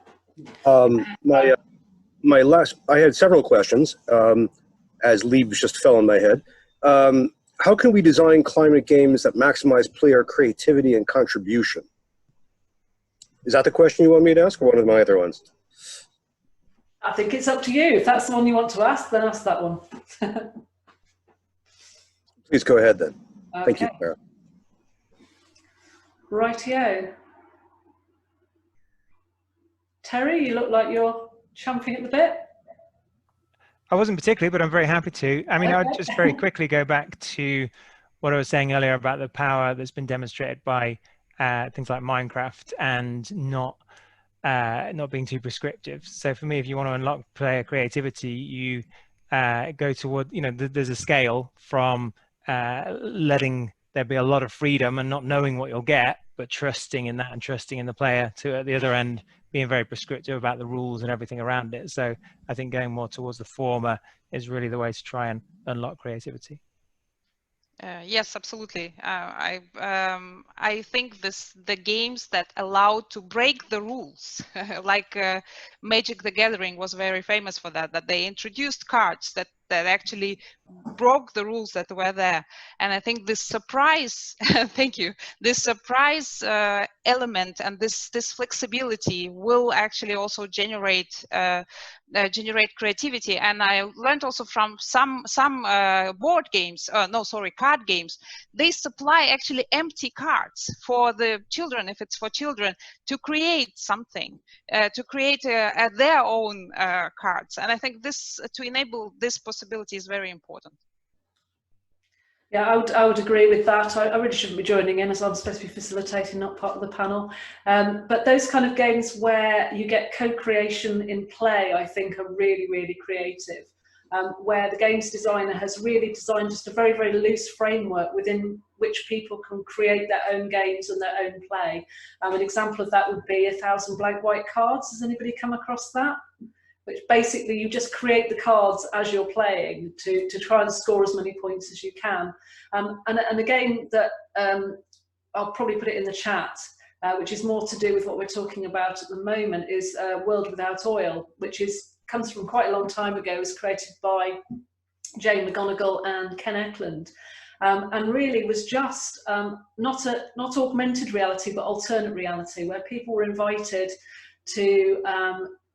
J: I had several questions, as leaves just fell on my head. How can we design climate games that maximize player creativity and contribution? Is that the question you want me to ask, or one of my other ones?
A: I think it's up to you. If that's the one you want to ask, then ask that one.
J: Please go ahead then.
A: Okay.
J: Thank you, Clara.
A: Rightio. Terry, you look like you're champing at the bit.
E: I wasn't particularly, but I'm very happy to. I mean,
A: Okay.
E: I'd just very quickly go back to what I was saying earlier about the power that's been demonstrated by things like Minecraft and not being too prescriptive. So for me, if you want to unlock player creativity, you go toward, there's a scale from letting there be a lot of freedom and not knowing what you'll get, but trusting in that and trusting in the player, to at the other end being very prescriptive about the rules and everything around it. So I think going more towards the former is really the way to try and unlock creativity.
C: Yes, absolutely. I think the games that allow to break the rules, like Magic the Gathering was very famous for that they introduced cards that that actually broke the rules that were there. And I think this surprise, thank you, this surprise element and this flexibility will actually also generate creativity. And I learned also from some board games, card games, they supply actually empty cards for the children, if it's for children, to create something, to create their own cards. And I think this, to enable this possibility, is very important.
A: Yeah, I would agree with that. I really shouldn't be joining in, as I'm supposed to be facilitating, not part of the panel. But those kind of games where you get co-creation in play, I think, are really, really creative. Where the games designer has really designed just a very, very loose framework within which people can create their own games and their own play. An example of that would be 1,000 blank white cards. Has anybody come across that? Which basically you just create the cards as you're playing to try and score as many points as you can. And a game that I'll probably put it in the chat, which is more to do with what we're talking about at the moment, is World Without Oil, which comes from quite a long time ago. It was created by Jane McGonigal and Ken Eklund, and really was just not augmented reality, but alternate reality, where people were invited to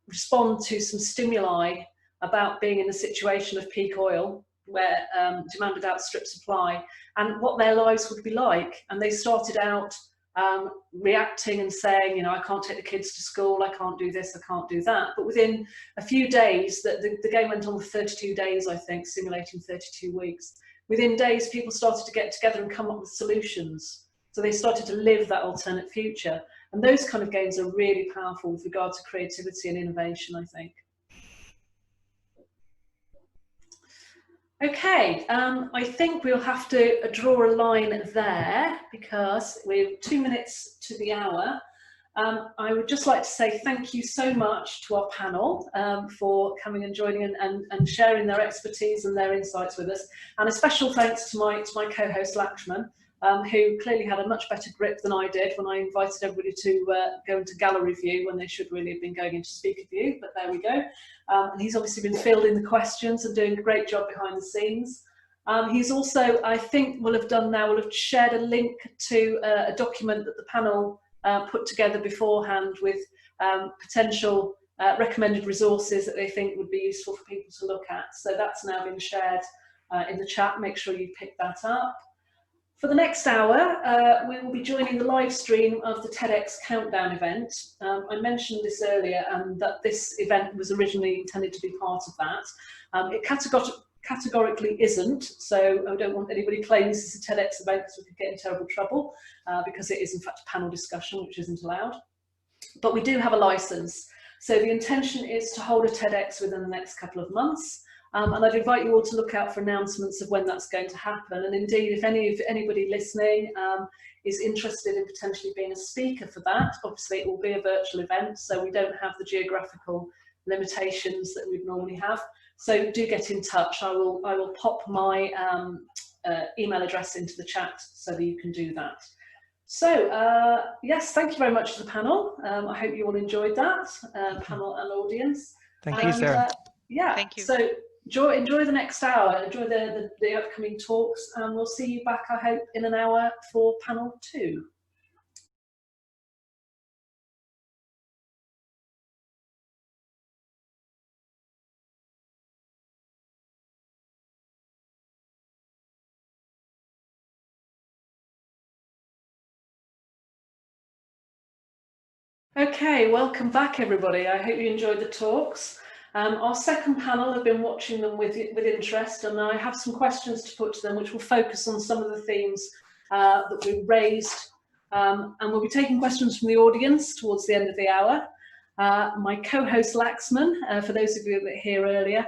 A: respond to some stimuli about being in a situation of peak oil, where demand would outstrip supply, and what their lives would be like. And they started out reacting and saying, you know, I can't take the kids to school, I can't do this, I can't do that. But within a few days, the game went on for 32 days, I think, simulating 32 weeks. Within days, people started to get together and come up with solutions. So they started to live that alternate future. And those kind of games are really powerful with regard to creativity and innovation, I think. Okay, I think we'll have to draw a line there because we're 2 minutes to the hour. I would just like to say thank you so much to our panel for coming and joining and sharing their expertise and their insights with us. And a special thanks to my co-host Laxman, who clearly had a much better grip than I did when I invited everybody to go into gallery view when they should really have been going into speaker view, but there we go. And he's obviously been fielding the questions and doing a great job behind the scenes. He's also, I think, will have shared a link to a document that the panel put together beforehand with potential recommended resources that they think would be useful for people to look at. So that's now been shared in the chat. Make sure you pick that up. For the next hour, we will be joining the live stream of the TEDx Countdown event. I mentioned this earlier, and that this event was originally intended to be part of that. It categorically isn't, so I don't want anybody claiming this is a TEDx event because we could get in terrible trouble, because it is in fact a panel discussion, which isn't allowed. But we do have a license. So the intention is to hold a TEDx within the next couple of months. And I'd invite you all to look out for announcements of when that's going to happen. And indeed, if anybody listening is interested in potentially being a speaker for that, obviously it will be a virtual event, so we don't have the geographical limitations that we'd normally have. So do get in touch. I will pop my email address into the chat so that you can do that. So yes, thank you very much to the panel. I hope you all enjoyed that, panel and audience.
E: Thank you, Sarah.
A: Yeah,
C: thank you. So
A: enjoy the next hour, enjoy the upcoming talks, and we'll see you back, I hope, in an hour for panel 2. Okay, welcome back everybody. I hope you enjoyed the talks. Our second panel have been watching them with interest, and I have some questions to put to them which will focus on some of the themes that we raised, and we'll be taking questions from the audience towards the end of the hour. My co-host Laxman, for those of you that were here earlier,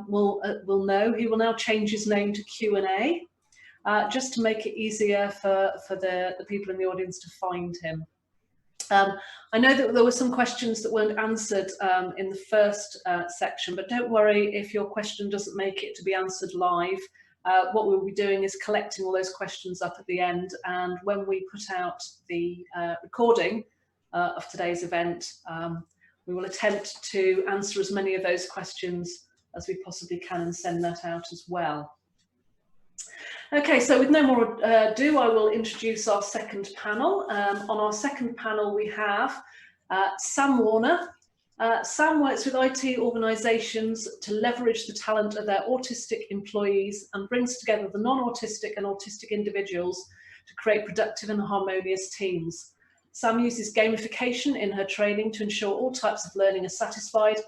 A: will know, he will now change his name to Q&A, just to make it easier for the people in the audience to find him. I know that there were some questions that weren't answered in the first section, but don't worry if your question doesn't make it to be answered live. What we'll be doing is collecting all those questions up at the end, and when we put out the recording of today's event, we will attempt to answer as many of those questions as we possibly can and send that out as well. Okay, so with no more ado, I will introduce our second panel. On our second panel, we have Sam Warner. Sam works with IT organisations to leverage the talent of their autistic employees and brings together the non-autistic and autistic individuals to create productive and harmonious teams. Sam uses gamification in her training to ensure all types of learning are satisfied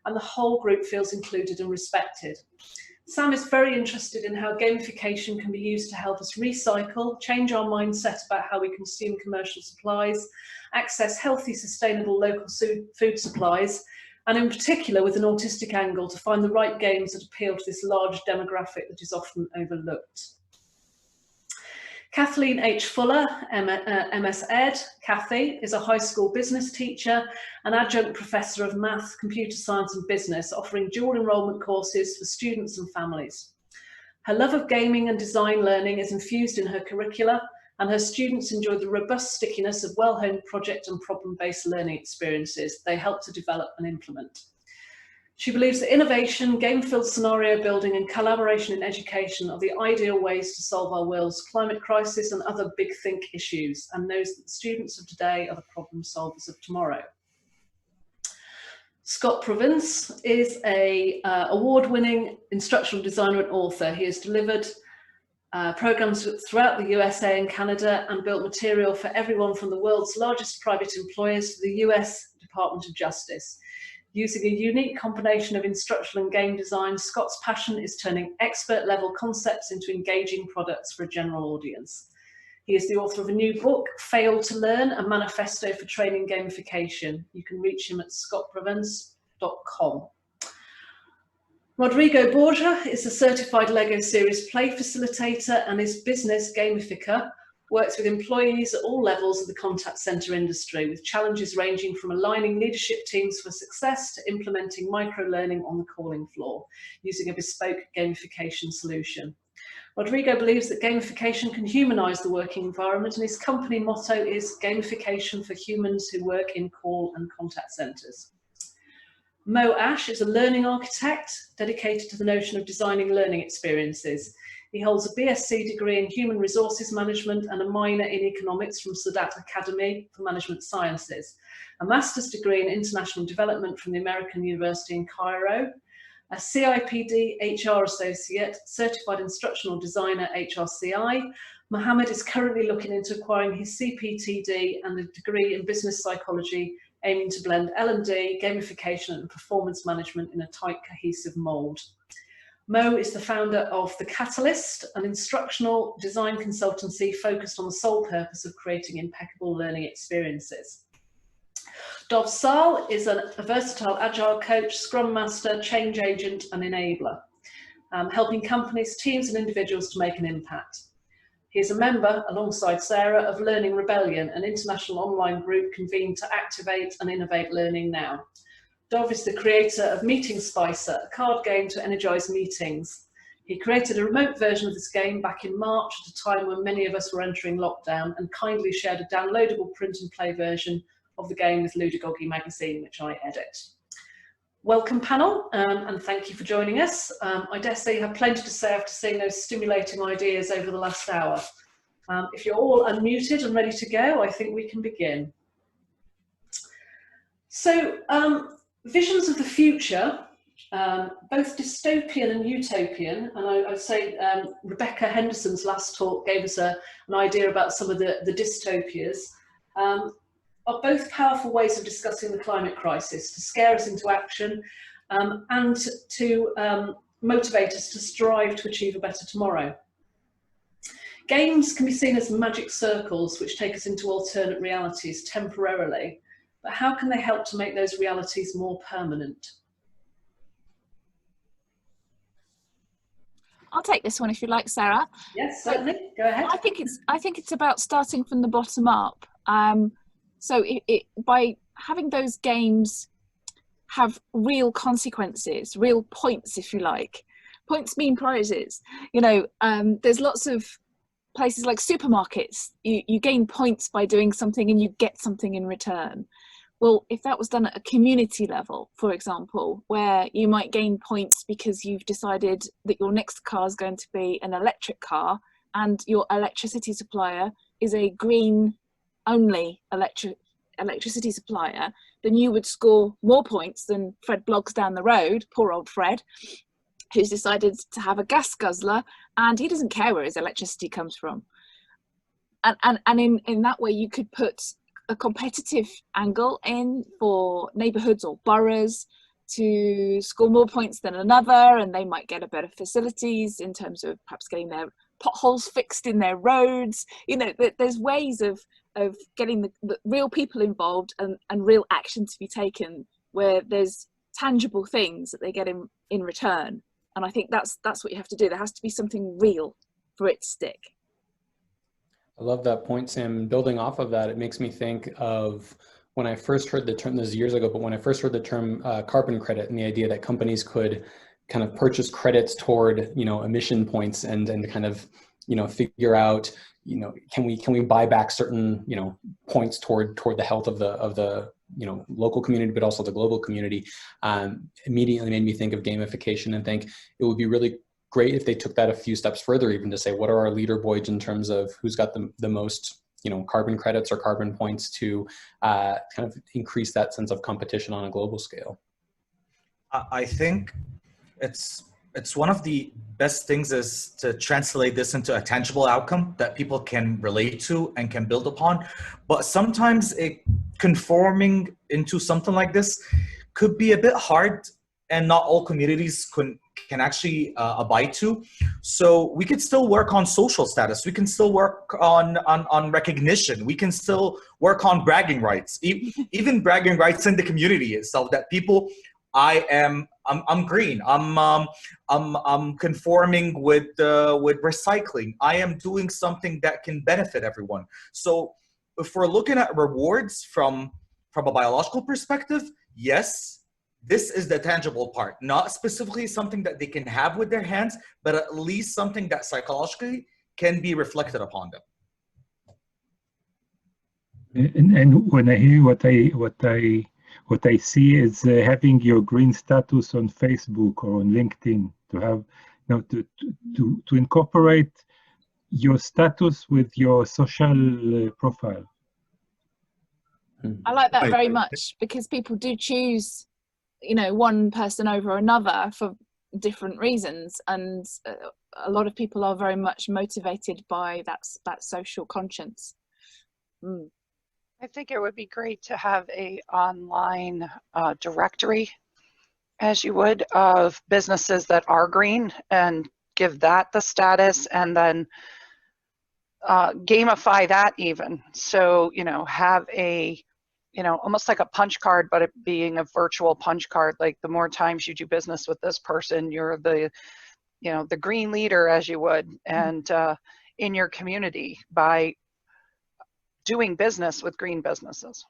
A: and the whole group feels included and respected. Sam is very interested in how gamification can be used to help us recycle, change our mindset about how we consume commercial supplies, access healthy, sustainable local food supplies, and in particular with an autistic angle to find the right games that appeal to this large demographic that is often overlooked. Kathleen H. Fuller, MS Ed. Kathy is a high school business teacher and adjunct professor of math, computer science and business, offering dual enrolment courses for students and families. Her love of gaming and design learning is infused in her curricula, and her students enjoy the robust stickiness of well-honed project and problem-based learning experiences they help to develop and implement. She believes that innovation, game-filled scenario building and collaboration in education are the ideal ways to solve our world's climate crisis and other big think issues, and knows that the students of today are the problem solvers of tomorrow. Scott Provence is an award-winning instructional designer and author. He has delivered programs throughout the USA and Canada and built material for everyone from the world's largest private employers to the US Department of Justice. Using a unique combination of instructional and game design, Scott's passion is turning expert-level concepts into engaging products for a general audience. He is the author of a new book, Fail to Learn, a manifesto for training gamification. You can reach him at scottprovence.com. Rodrigo Borgia is a certified LEGO series play facilitator and is business gamifier. Works with employees at all levels of the contact centre industry, with challenges ranging from aligning leadership teams for success to implementing micro-learning on the calling floor, using a bespoke gamification solution. Rodrigo believes that gamification can humanise the working environment, and his company motto is gamification for humans who work in call and contact centres. Mo Ash is a learning architect dedicated to the notion of designing learning experiences. He holds a BSc degree in Human Resources Management and a minor in Economics from Sadat Academy for Management Sciences, a master's degree in International Development from the American University in Cairo, a CIPD HR Associate, Certified Instructional Designer HRCI. Mohammed is currently looking into acquiring his CPTD and a degree in Business Psychology, aiming to blend L&D, gamification and performance management in a tight, cohesive mould. Mo is the founder of The Catalyst, an instructional design consultancy focused on the sole purpose of creating impeccable learning experiences. Tsal is a versatile agile coach, scrum master, change agent and enabler, helping companies, teams and individuals to make an impact. He is a member, alongside Sarah, of Learning Rebellion, an international online group convened to activate and innovate learning now. Dov is the creator of Meeting Spicer, a card game to energise meetings. He created a remote version of this game back in March at a time when many of us were entering lockdown, and kindly shared a downloadable print and play version of the game with Ludogogy magazine, which I edit. Welcome panel, and thank you for joining us. I dare say you have plenty to say after seeing those stimulating ideas over the last hour. If you're all unmuted and ready to go, I think we can begin. So, visions of the future, both dystopian and utopian, and I'd say Rebecca Henderson's last talk gave us an idea about some of the dystopias, are both powerful ways of discussing the climate crisis, to scare us into action and to motivate us to strive to achieve a better tomorrow. Games can be seen as magic circles which take us into alternate realities temporarily, but how can they help to make those realities more permanent?
K: I'll take this one if you like, Sarah.
A: Yes, certainly. Go ahead.
K: I think it's about starting from the bottom up. So by having those games have real consequences, real points, if you like. Points mean prizes. You know, there's lots of places like supermarkets. You gain points by doing something and you get something in return. well, if that was done at a community level, for example, where you might gain points because you've decided that your next car is going to be an electric car and your electricity supplier is a green only electricity supplier, then you would score more points than Fred Bloggs down the road, poor old Fred, who's decided to have a gas guzzler and he doesn't care where his electricity comes from. And in that way you could put a competitive angle in for neighbourhoods or boroughs to score more points than another, and they might get a better facilities in terms of perhaps getting their potholes fixed in their roads. You know, there's ways of getting the real people involved and real action to be taken where there's tangible things that they get in return. And I think that's what you have to do. There has to be something real for it to stick.
L: I love that point, Sam. Building off of that, it makes me think of when I first heard the term, this is years ago, but when I first heard the term carbon credit and the idea that companies could kind of purchase credits toward, you know, emission points and kind of, you know, figure out, you know, can we buy back certain, you know, points toward the health of the you know, local community, but also the global community. Immediately made me think of gamification and think it would be really great if they took that a few steps further, even to say, what are our leaderboards in terms of who's got the most, you know, carbon credits or carbon points to kind of increase that sense of competition on a global scale.
M: I think it's one of the best things is to translate this into a tangible outcome that people can relate to and can build upon. But sometimes conforming into something like this could be a bit hard, and not all communities can actually abide to. So we could still work on social status. We can still work on recognition. We can still work on bragging rights, even bragging rights in the community itself, that people, I'm green. I'm conforming with recycling. I am doing something that can benefit everyone. So if we're looking at rewards from a biological perspective, yes, this is the tangible part, not specifically something that they can have with their hands, but at least something that psychologically can be reflected upon them.
N: And when I hear what I see is having your green status on Facebook or on LinkedIn, to have, you know, to incorporate your status with your social profile.
K: I like that very much, because people do choose, you know, one person over another for different reasons, and a lot of people are very much motivated by that social conscience.
C: I think it would be great to have a online directory, as you would, of businesses that are green, and give that the status, and then gamify that even. So, you know, have a, you know, almost like a punch card, but it being a virtual punch card. Like, the more times you do business with this person, you're the, you know, the green leader, as you would, and in your community by doing business with green businesses.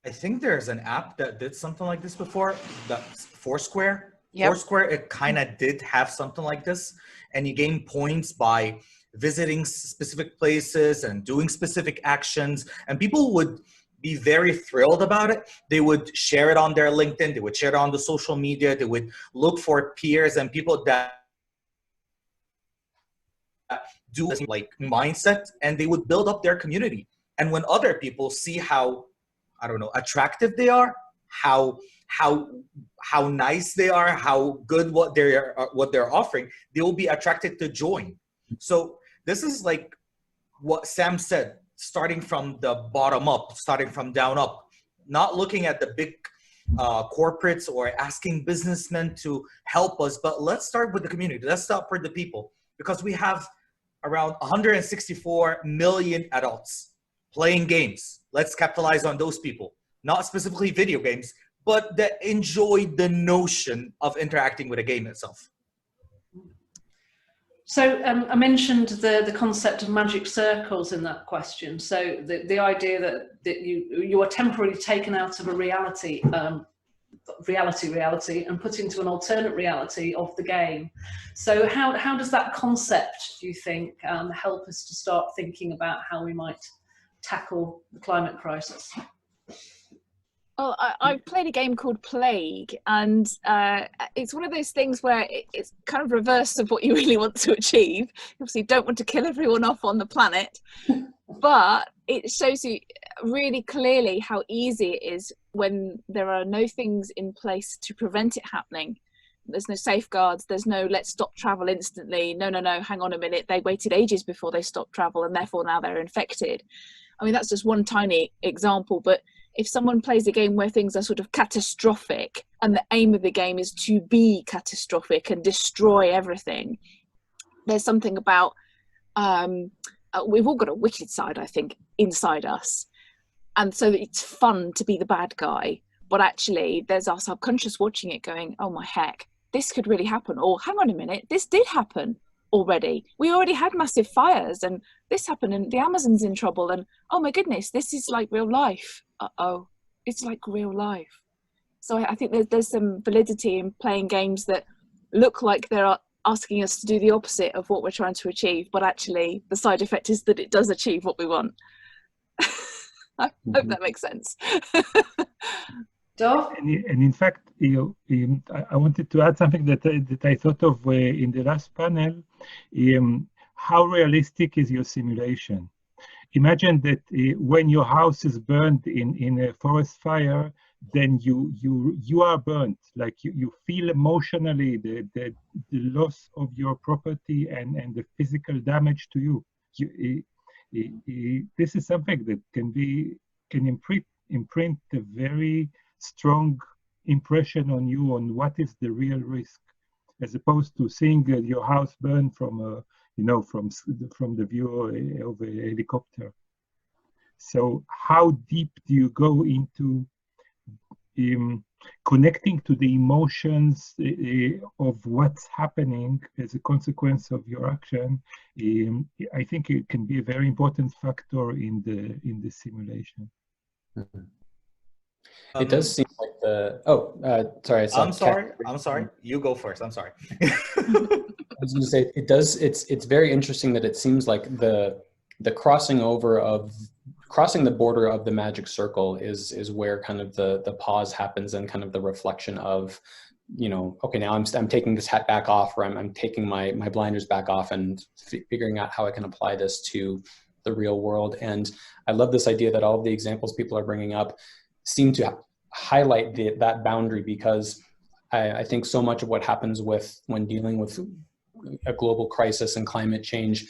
M: I think there's an app that did something like this before, that's Foursquare.
C: Yep.
M: Foursquare, it kind of did have something like this, and you gain points by visiting specific places and doing specific actions, and people would be very thrilled about it. They would share it on their LinkedIn, they would share it on the social media, they would look for peers and people that do like mindset, and they would build up their community. And when other people see how, I don't know, attractive they are, how nice they are, how good what they're offering, they will be attracted to join. So this is like what Sam said, starting from the bottom up, starting from down up, not looking at the big corporates or asking businessmen to help us, but let's start with the community. Let's start with the people, because we have around 164 million adults playing games. Let's capitalize on those people, not specifically video games, but that enjoy the notion of interacting with a game itself.
A: So I mentioned the concept of magic circles in that question. So the idea that you are temporarily taken out of a reality and put into an alternate reality of the game. So how does that concept, do you think, help us to start thinking about how we might tackle the climate crisis?
K: Well, I've played a game called Plague, and it's one of those things where it's kind of reverse of what you really want to achieve. Obviously, you don't want to kill everyone off on the planet, but it shows you really clearly how easy it is when there are no things in place to prevent it happening. There's no safeguards, there's no let's stop travel instantly. No, hang on a minute. They waited ages before they stopped travel, and therefore now they're infected. I mean, that's just one tiny example, but if someone plays a game where things are sort of catastrophic and the aim of the game is to be catastrophic and destroy everything, there's something about, we've all got a wicked side, I think, inside us. And so it's fun to be the bad guy, but actually there's our subconscious watching it going, oh my heck, this could really happen. Or hang on a minute, this did happen already. We already had massive fires and this happened and the Amazon's in trouble and oh my goodness, this is like real life. Uh-oh, it's like real life. So I think there's some validity in playing games that look like they're asking us to do the opposite of what we're trying to achieve, but actually the side effect is that it does achieve what we want. I hope that makes sense.
A: Dov?
N: And in fact, I wanted to add something that I thought of in the last panel. How realistic is your simulation? Imagine that when your house is burned in a forest fire, then you are burnt. Like you feel emotionally the loss of your property and the physical damage to you. This is something that can imprint a very strong impression on you on what is the real risk, as opposed to seeing your house burn from from the view of a helicopter. So how deep do you go into connecting to the emotions of what's happening as a consequence of your action? I think it can be a very important factor in the simulation.
L: It does seem like sorry.
M: I'm sorry. You go first. I'm sorry.
L: I was going to say it's very interesting that it seems like the crossing the border of the magic circle is where kind of the pause happens and kind of the reflection of, okay, now I'm taking this hat back off, or I'm taking my blinders back off and figuring out how I can apply this to the real world. And I love this idea that all of the examples people are bringing up seem to highlight that boundary, because I think so much of what happens when dealing with a global crisis and climate change,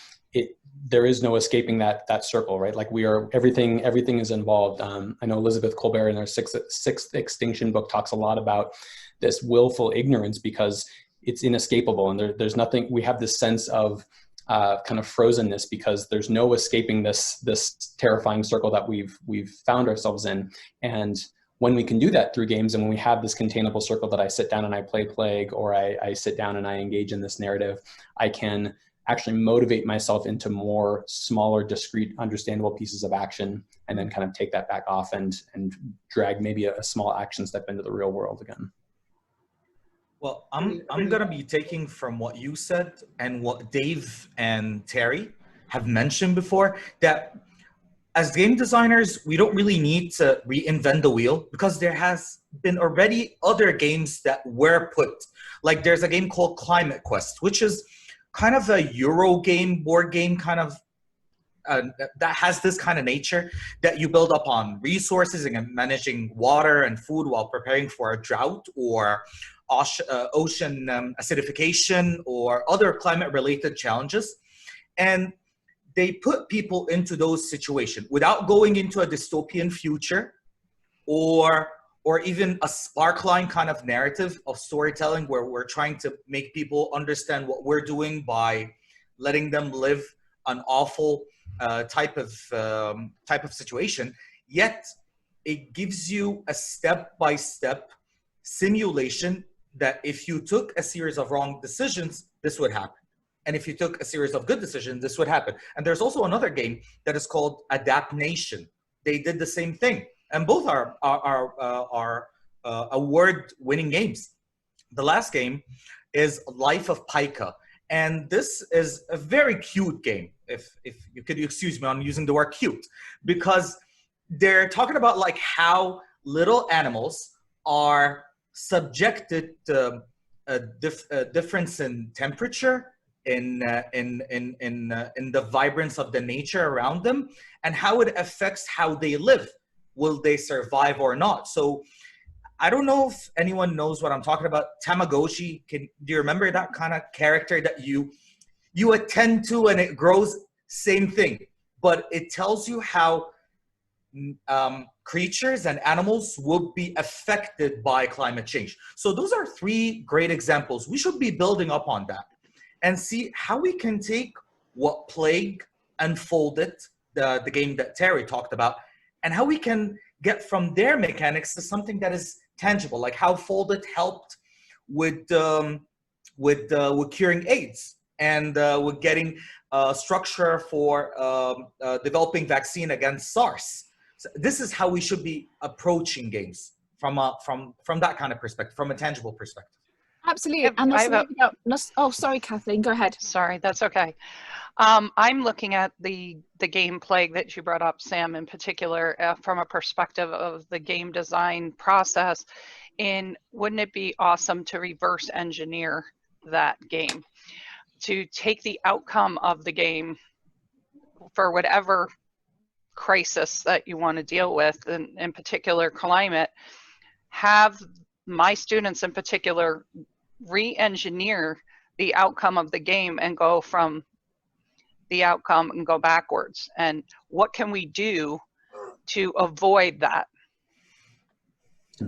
L: there is no escaping that circle, right? Like everything is involved. I know Elizabeth Kolbert in her sixth Extinction book talks a lot about this willful ignorance, because it's inescapable, and there's nothing. We have this sense of kind of frozenness because there's no escaping this terrifying circle that we've found ourselves in. And when we can do that through games, and when we have this containable circle that I sit down and I play Plague, or I sit down and I engage in this narrative, I can actually motivate myself into more smaller, discrete, understandable pieces of action, and then kind of take that back off and drag maybe a small action step into the real world again.
M: Well, I'm gonna be taking from what you said and what Dave and Terry have mentioned before, that as game designers, we don't really need to reinvent the wheel, because there has been already other games that were put. Like there's a game called Climate Quest, which is kind of a Euro game, board game, kind of that has this kind of nature that you build up on resources and managing water and food while preparing for a drought or ocean acidification or other climate-related challenges. And they put people into those situations without going into a dystopian future or even a sparkline kind of narrative of storytelling where we're trying to make people understand what we're doing by letting them live an awful type of situation. Yet it gives you a step-by-step simulation that if you took a series of wrong decisions, this would happen. And if you took a series of good decisions, this would happen. And there's also another game that is called Adapt Nation. They did the same thing. And both are award-winning games. The last game is Life of Pika. And this is a very cute game, if you could excuse me on using the word cute, because they're talking about like how little animals are subjected to a difference in temperature, in the vibrance of the nature around them, and how it affects how they live. Will they survive or not? So I don't know if anyone knows what I'm talking about. Tamagotchi, do you remember that kind of character that you attend to and it grows? Same thing, but it tells you how creatures and animals will be affected by climate change. So those are three great examples. We should be building up on that and see how we can take what Plague unfolded, the game that Terry talked about, and how we can get from their mechanics to something that is tangible, like how Folded helped with curing AIDS and with getting structure for developing vaccine against SARS. So this is how we should be approaching games from that kind of perspective, from a tangible perspective.
K: Absolutely. And oh, sorry, Kathleen, go ahead.
C: Sorry, that's okay. I'm looking at the game Plague that you brought up, Sam, in particular, from a perspective of the game design process. And wouldn't it be awesome to reverse engineer that game, to take the outcome of the game for whatever crisis that you want to deal with, in particular climate, have my students in particular re-engineer the outcome of the game and go from the outcome and go backwards, and what can we do to avoid that?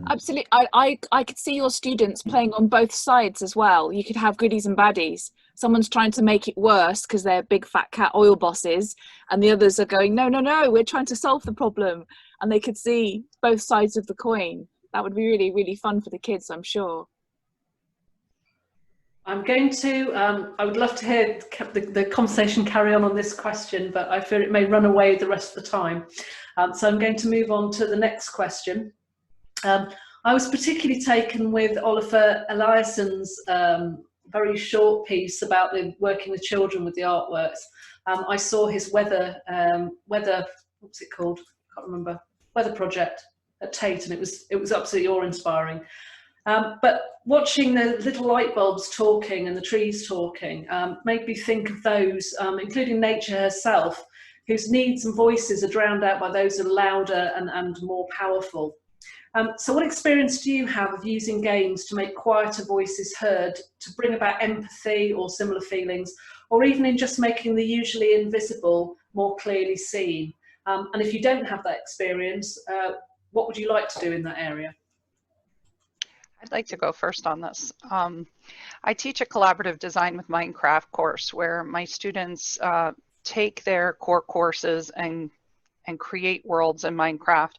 K: Absolutely. I could see your students playing on both sides as well. You could have goodies and baddies. Someone's trying to make it worse because they're big fat cat oil bosses, and the others are going, no, we're trying to solve the problem. And they could see both sides of the coin. That would be really, really fun for the kids, I'm sure.
A: I'm going to, I would love to hear the conversation carry on this question, but I fear it may run away the rest of the time. So I'm going to move on to the next question. I was particularly taken with Oliver Eliasson's very short piece about working with children with the artworks. I saw his weather, what's it called? I can't remember. Weather project at Tate, and it was absolutely awe-inspiring. But watching the little light bulbs talking and the trees talking made me think of those, including nature herself, whose needs and voices are drowned out by those that are louder and more powerful. So what experience do you have of using games to make quieter voices heard, to bring about empathy or similar feelings, or even in just making the usually invisible more clearly seen? And if you don't have that experience, what would you like to do in that area?
C: I'd like to go first on this. I teach a collaborative design with Minecraft course where my students take their core courses and create worlds in Minecraft.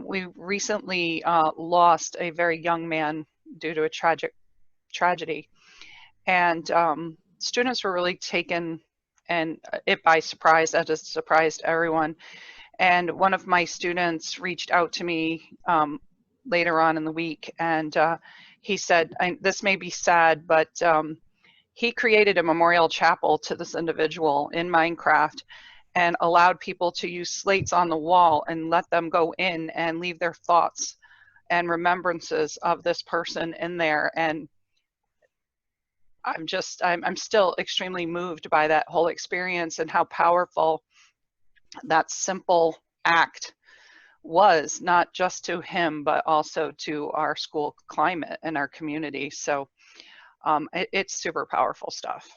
C: We recently lost a very young man due to a tragic tragedy, and students were really taken it by surprise, as it surprised everyone. And one of my students reached out to me later on in the week, and he said, this may be sad, but he created a memorial chapel to this individual in Minecraft and allowed people to use slates on the wall and let them go in and leave their thoughts and remembrances of this person in there. And I'm still extremely moved by that whole experience and how powerful that simple act was, not just to him, but also to our school climate and our community. So it's super powerful stuff.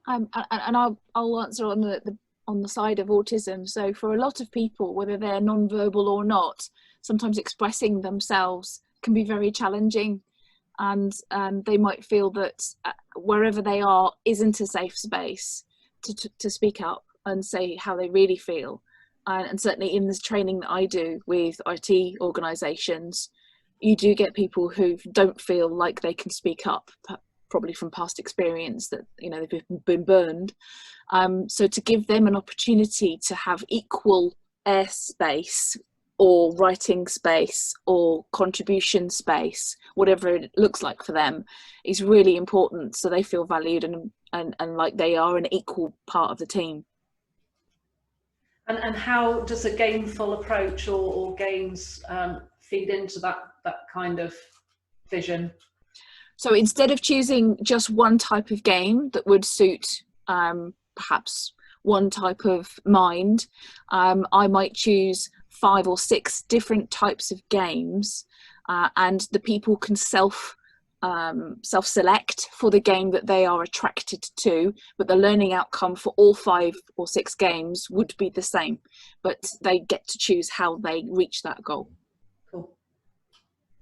K: And I'll answer on the side of autism. So for a lot of people, whether they're non-verbal or not, sometimes expressing themselves can be very challenging, and they might feel that wherever they are isn't a safe space to speak up and say how they really feel. And certainly in this training that I do with IT organisations, you do get people who don't feel like they can speak up, probably from past experience that, you know, they've been burned. So to give them an opportunity to have equal airspace or writing space or contribution space, whatever it looks like for them, is really important, so they feel valued and like they are an equal part of the team.
A: And how does a gameful approach or games feed into that kind of vision?
K: So instead of choosing just one type of game that would suit perhaps one type of mind, I might choose 5 or 6 different types of games, and the people can self-select for the game that they are attracted to, but the learning outcome for all 5 or 6 games would be the same, but they get to choose how they reach that goal.
A: Cool.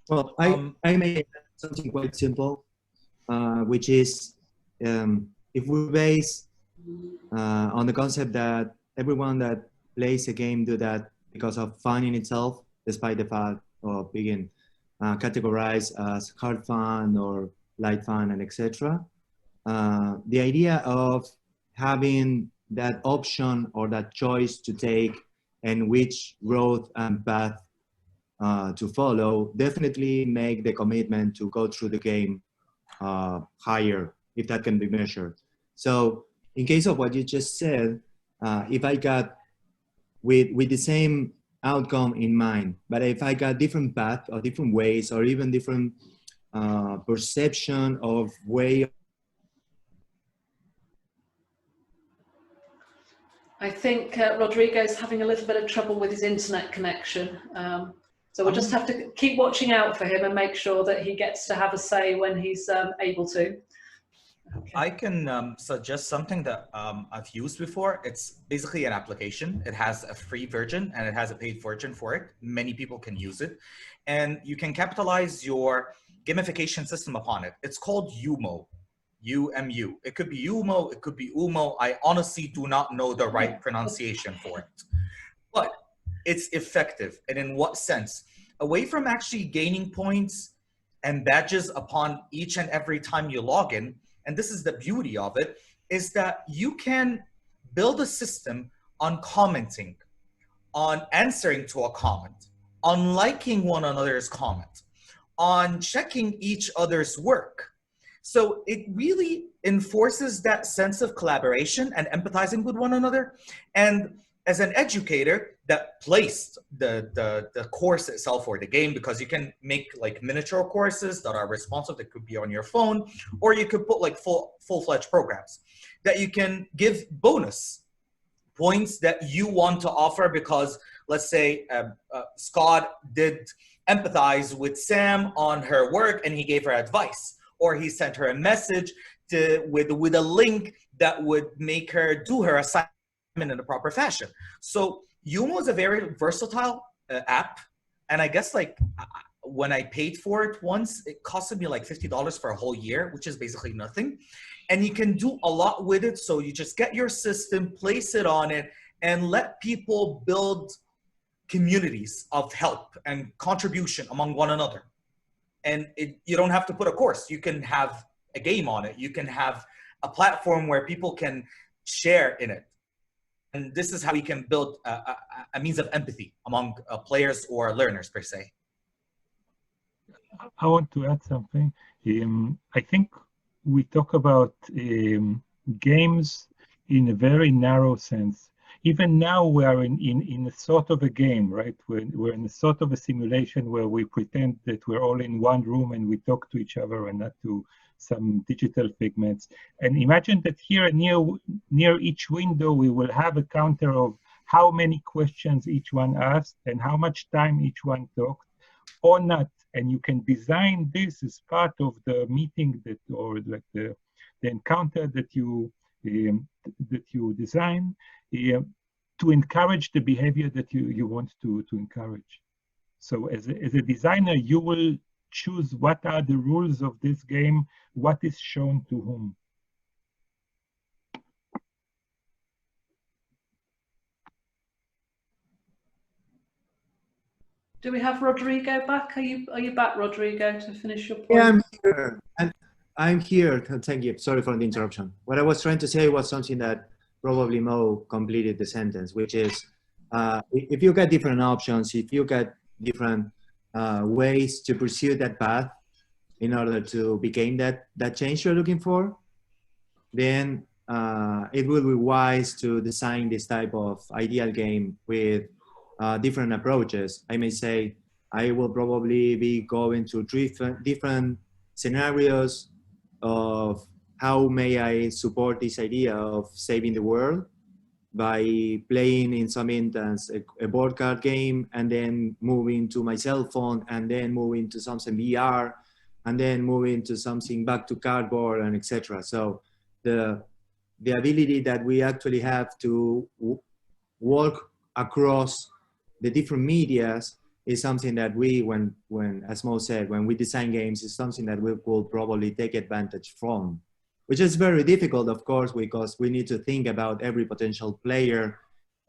O: Well, I made something quite simple, which is if we base on the concept that everyone that plays a game do that because of fun in itself, despite the fact of being categorized as hard fun or light fun and etc. The idea of having that option or that choice to take and which road and path to follow definitely make the commitment to go through the game higher, if that can be measured. So in case of what you just said, if I got with the same outcome in mind, but if I got different paths or different ways or even different perception of way.
A: I think Rodrigo's having a little bit of trouble with his internet connection. So we'll just have to keep watching out for him and make sure that he gets to have a say when he's able to.
M: Okay. I can suggest something that I've used before. It's basically an application. It has a free version and it has a paid version for it. Many people can use it. And you can capitalize your gamification system upon it. It's called UMO. U-M-U. It could be UMO, it could be UMO. I honestly do not know the right pronunciation for it. But it's effective. And in what sense? Away from actually gaining points and badges upon each and every time you log in, and this is the beauty of it, is that you can build a system on commenting, on answering to a comment, on liking one another's comment, on checking each other's work. So it really enforces that sense of collaboration and empathizing with one another. And as an educator that placed the course itself or the game, because you can make like miniature courses that are responsive, that could be on your phone, or you could put like full-fledged programs that you can give bonus points that you want to offer because, let's say, Scott did empathize with Sam on her work and he gave her advice, or he sent her a message with a link that would make her do her assignment in a proper fashion. So Yumo is a very versatile app, and I guess like when I paid for it once, it costed me like $50 for a whole year, which is basically nothing. And you can do a lot with it. So you just get your system, place it on it, and let people build communities of help and contribution among one another. And you don't have to put a course. You can have a game on it. You can have a platform where people can share in it. And this is how we can build a means of empathy among players or learners per se.
N: I want to add something. I think we talk about games in a very narrow sense. Even now we are in a sort of a game, right? We're in a sort of a simulation where we pretend that we're all in one room and we talk to each other and not to some digital figments. And imagine that here near each window, we will have a counter of how many questions each one asked and how much time each one talked or not. And you can design this as part of the meeting that, or like the encounter that you design to encourage the behavior that you want to encourage. So as a designer, you will choose what are the rules of this game, what is shown to whom.
A: Do we have Rodrigo back? Are you back, Rodrigo, to finish your point?
O: Yeah, I'm here. I'm here. Thank you. Sorry for the interruption. What I was trying to say was something that probably Mo completed the sentence, which is if you get different options, if you get different ways to pursue that path in order to become that change you're looking for, then it will be wise to design this type of ideal game with different approaches. I may say I will probably be going to different scenarios of how may I support this idea of saving the world by playing in some instance a board card game, and then moving to my cell phone, and then moving to something VR, and then moving to something back to cardboard, and etc. So the ability that we actually have to walk across the different medias is something that we, when as Mo said, when we design games, is something that we will probably take advantage from, which is very difficult, of course, because we need to think about every potential player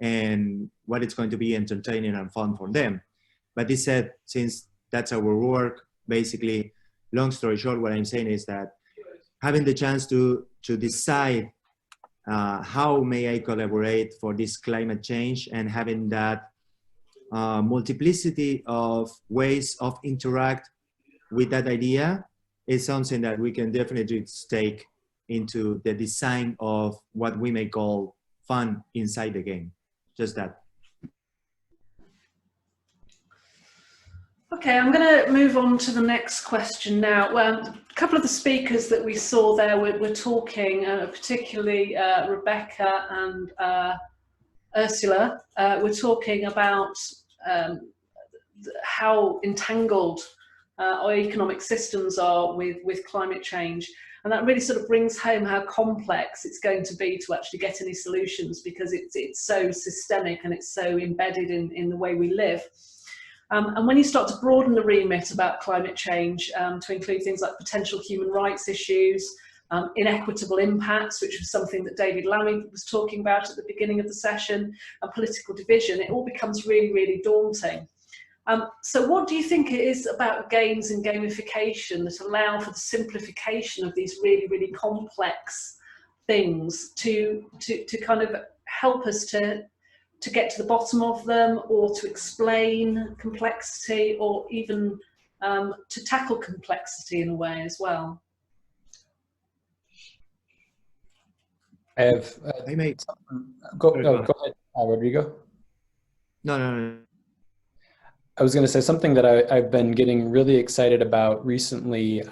O: and what it's going to be entertaining and fun for them. But this said, since that's our work, basically, long story short, what I'm saying is that having the chance to decide how may I collaborate for this climate change, and having that multiplicity of ways of interact with that idea is something that we can definitely take into the design of what we may call fun inside the game. Just that.
A: Okay, I'm going to move on to the next question now. Well, a couple of the speakers that we saw there were talking, particularly Rebecca and Ursula, were talking about how entangled our economic systems are with climate change. And that really sort of brings home how complex it's going to be to actually get any solutions, because it's so systemic and it's so embedded in the way we live. And when you start to broaden the remit about climate change to include things like potential human rights issues, inequitable impacts, which was something that David Lammy was talking about at the beginning of the session, and political division, it all becomes really, really daunting. So what do you think it is about games and gamification that allow for the simplification of these really, really complex things to kind of help us to get to the bottom of them, or to explain complexity, or even to tackle complexity in a way as well?
L: I have. Go ahead, Rodrigo.
O: No.
L: I was going to say something that I've been getting really excited about recently.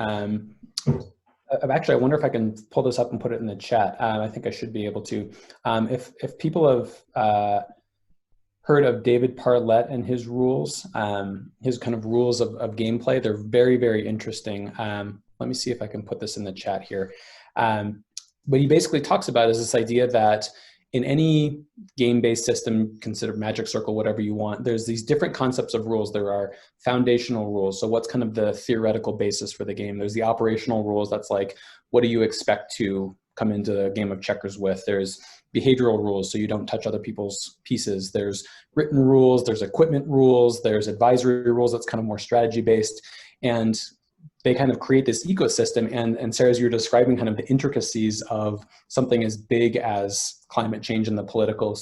L: Actually, I wonder if I can pull this up and put it in the chat. I think I should be able to. If people have heard of David Parlett and his rules, his kind of rules of gameplay, they're very, very interesting. Let me see if I can put this in the chat here. What he basically talks about is this idea that in any game-based system, consider Magic Circle, whatever you want, there's these different concepts of rules. There are foundational rules. So what's kind of the theoretical basis for the game? There's the operational rules. That's like, what do you expect to come into a game of checkers with? There's behavioral rules, so you don't touch other people's pieces. There's written rules, there's equipment rules, there's advisory rules that's kind of more strategy-based. And they kind of create this ecosystem, and Sarah, as you're describing kind of the intricacies of something as big as climate change and the political,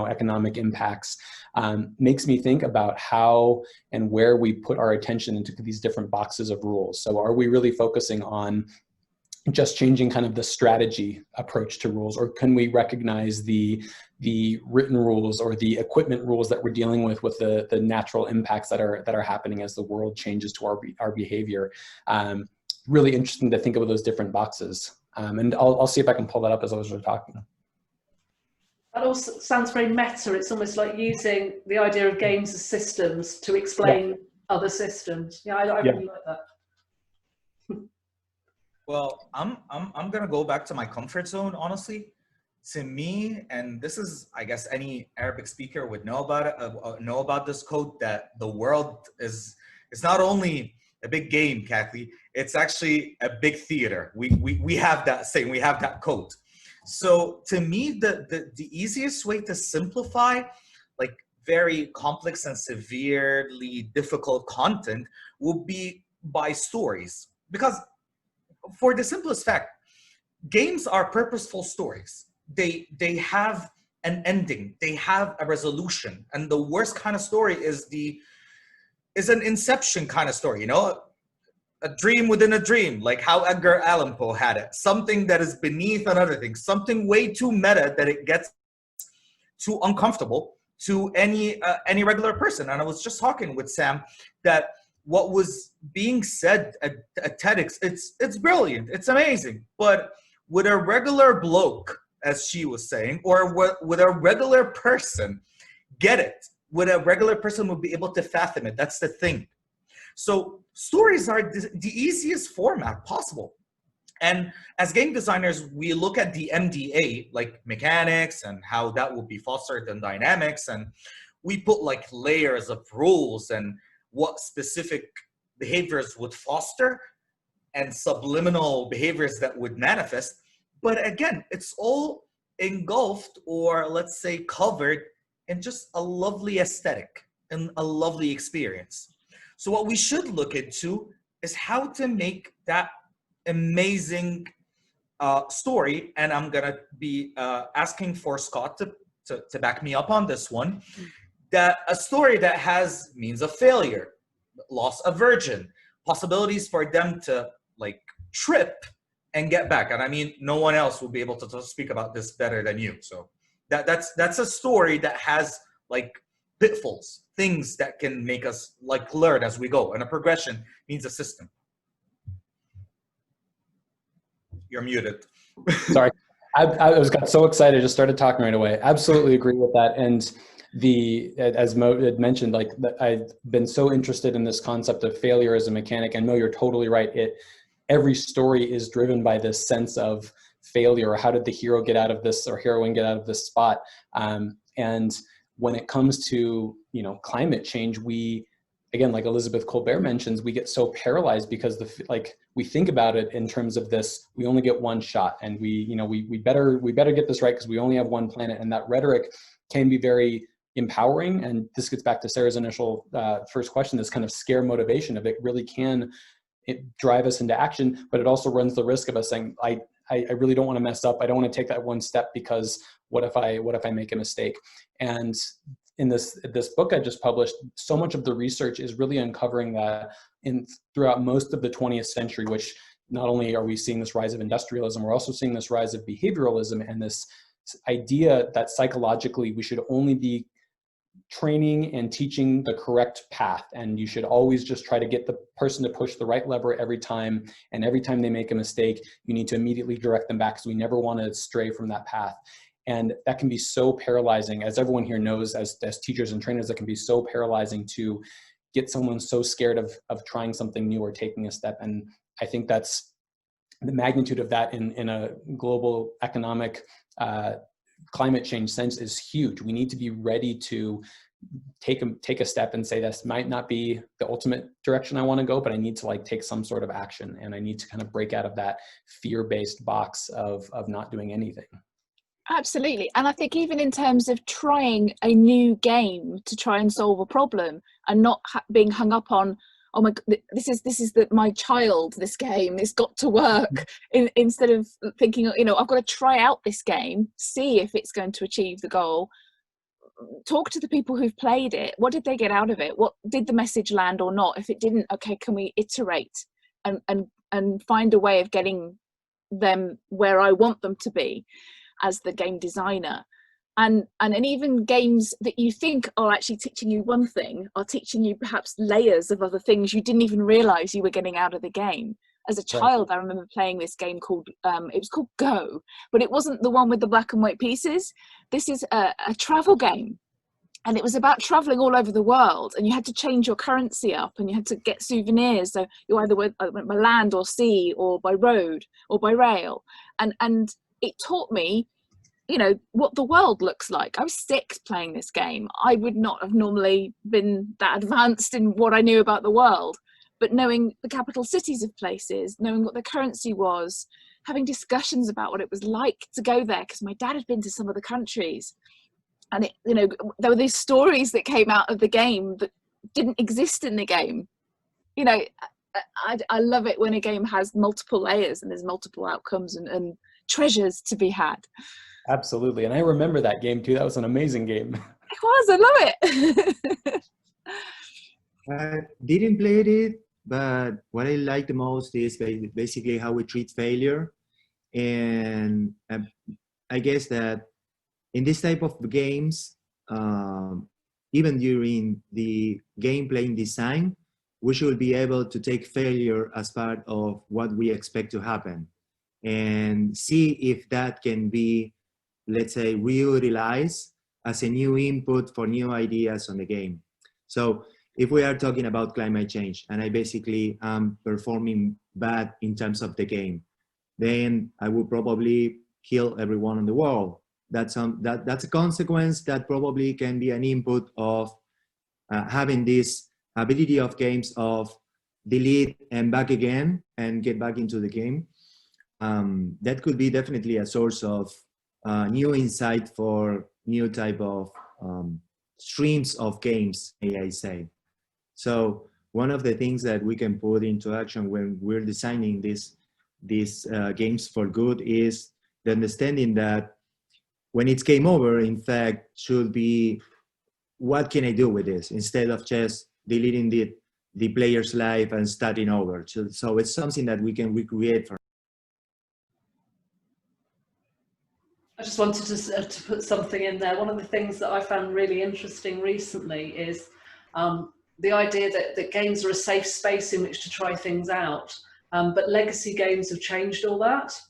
L: economic impacts, makes me think about how and where we put our attention into these different boxes of rules. So are we really focusing on just changing kind of the strategy approach to rules, or can we recognize the written rules or the equipment rules that we're dealing with the natural impacts that are happening as the world changes to our behavior? Really interesting to think about those different boxes. And I'll see if I can pull that up as I was talking.
A: That also sounds very meta. It's almost like using the idea of games as systems to explain other systems. Yeah, I really like that.
M: Well, I'm gonna go back to my comfort zone, honestly. To me, and this is, I guess, any Arabic speaker would know about it, know about this quote, that the world is, it's not only a big game, Kathy, it's actually a big theater. We have that saying, we have that quote. So to me, the easiest way to simplify like very complex and severely difficult content would be by stories. Because for the simplest fact, games are purposeful stories. They have an ending, they have a resolution, and the worst kind of story is an Inception kind of story. a dream within a dream, like how Edgar Allan Poe had it. Something that is beneath another thing, something way too meta that it gets too uncomfortable to any regular person. And I was just talking with Sam that what was being said at TEDx, it's brilliant, it's amazing, but would a regular bloke, as she was saying, or would a regular person get it? Would a regular person would be able to fathom it? That's the thing. So stories are the easiest format possible. And as game designers, we look at the MDA, like mechanics and how that will be fostered in dynamics. And we put like layers of rules and what specific behaviors would foster and subliminal behaviors that would manifest. But again, it's all engulfed, or let's say covered, in just a lovely aesthetic and a lovely experience. So what we should look into is how to make that amazing story. And I'm gonna be asking for Scott to back me up on this one, that a story that has means of failure, loss aversion, possibilities for them to like trip and get back. And I mean, no one else will be able to speak about this better than you. So that's a story that has like pitfalls, things that can make us like learn as we go. And a progression means a system. You're muted.
L: Sorry, I got so excited, just started talking right away. Absolutely agree with that. And as Mo had mentioned, like I've been so interested in this concept of failure as a mechanic. And Mo, you're totally right. Every story is driven by this sense of failure, or how did the hero get out of this, or heroine get out of this spot. And when it comes to, you know, climate change, we, again, like Elizabeth Colbert mentions, we get so paralyzed because we think about it in terms of this, we only get one shot, and we better get this right because we only have one planet. And that rhetoric can be very empowering. And this gets back to Sarah's initial first question, this kind of scare motivation of it really can drive us into action, but it also runs the risk of us saying, I really don't want to mess up. I don't want to take that one step because what if I make a mistake? And in this book I just published, so much of the research is really uncovering that throughout most of the 20th century, which not only are we seeing this rise of industrialism, we're also seeing this rise of behavioralism and this idea that psychologically we should only be training and teaching the correct path, and you should always just try to get the person to push the right lever every time, and every time they make a mistake you need to immediately direct them back because we never want to stray from that path. And that can be so paralyzing, as everyone here knows, as teachers and trainers, that can be so paralyzing to get someone so scared of trying something new or taking a step. And I think that's the magnitude of that in a global economic climate change sense is huge. We need to be ready to take a step and say, this might not be the ultimate direction I want to go, but I need to like take some sort of action, and I need to kind of break out of that fear-based box of not doing anything.
K: Absolutely. And I think even in terms of trying a new game to try and solve a problem, and not being hung up on, oh my God, this is my child, this game, it's got to work, instead of thinking, you know, I've got to try out this game, see if it's going to achieve the goal. Talk to the people who've played it. What did they get out of it? What did the message land or not? If it didn't, okay, can we iterate and find a way of getting them where I want them to be as the game designer? And even games that you think are actually teaching you one thing are teaching you perhaps layers of other things you didn't even realize you were getting out of the game. As a child, I remember playing this game called, it was called Go, but it wasn't the one with the black and white pieces. This is a travel game. And it was about traveling all over the world, and you had to change your currency up, and you had to get souvenirs. So you either went by land or sea, or by road or by rail. And it taught me, you know, what the world looks like. I was 6 playing this game. I would not have normally been that advanced in what I knew about the world, but knowing the capital cities of places, knowing what the currency was, having discussions about what it was like to go there, because my dad had been to some of the countries. And it, you know, there were these stories that came out of the game that didn't exist in the game. You know, I love it when a game has multiple layers and there's multiple outcomes and treasures to be had.
L: Absolutely. And I remember that game too. That was an amazing game.
K: It was, I love it.
O: I didn't play it, but what I like the most is basically how we treat failure. And I guess that in this type of games, even during the game playing design, we should be able to take failure as part of what we expect to happen and see if that can be, let's say, reutilized as a new input for new ideas on the game. So if we are talking about climate change and I basically am performing bad in terms of the game, then I will probably kill everyone in the world. That's a consequence that probably can be an input of having this ability of games of delete and back again and get back into the game. That could be definitely a source of new insight for new type of streams of games, may I say. So one of the things that we can put into action when we're designing these games for good is the understanding that when it's game over, in fact, should be, what can I do with this? Instead of just deleting the player's life and starting over. So it's something that we can recreate for.
A: I just wanted to put something in there. One of the things that I found really interesting recently is the idea that games are a safe space in which to try things out. But legacy games have changed all that,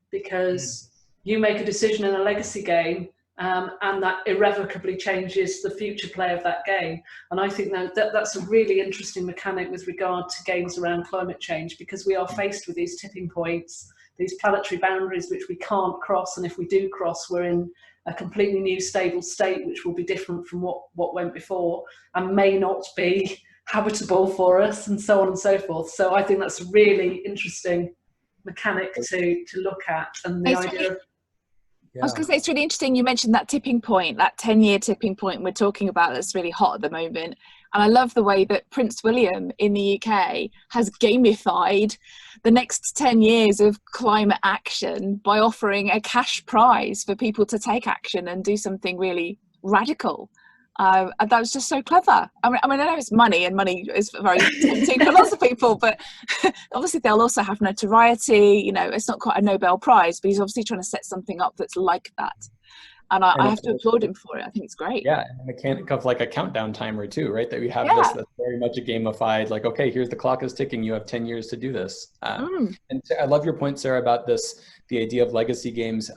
A: because you make a decision in a legacy game and that irrevocably changes the future play of that game. And I think that's a really interesting mechanic with regard to games around climate change, because we are faced with these tipping points, these planetary boundaries which we can't cross, and if we do cross, we're in a completely new stable state which will be different from what went before and may not be habitable for us, and so on and so forth. So I think that's a really interesting mechanic to look at. And the idea of,
K: I was going to say, it's really interesting you mentioned that tipping point, that 10-year tipping point we're talking about that's really hot at the moment. And I love the way that Prince William in the UK has gamified the next 10 years of climate action by offering a cash prize for people to take action and do something really radical. And that was just so clever. I mean, I know it's money, and money is very tempting for lots of people, but obviously they'll also have notoriety. You know, it's not quite a Nobel Prize, but he's obviously trying to set something up that's like that. And I have to applaud him for it. I think it's great.
L: Yeah, and a mechanic of like a countdown timer too, right? That we have this that's very much a gamified, like, okay, here's the clock is ticking. You have 10 years to do this. And I love your point, Sarah, about this, the idea of legacy games.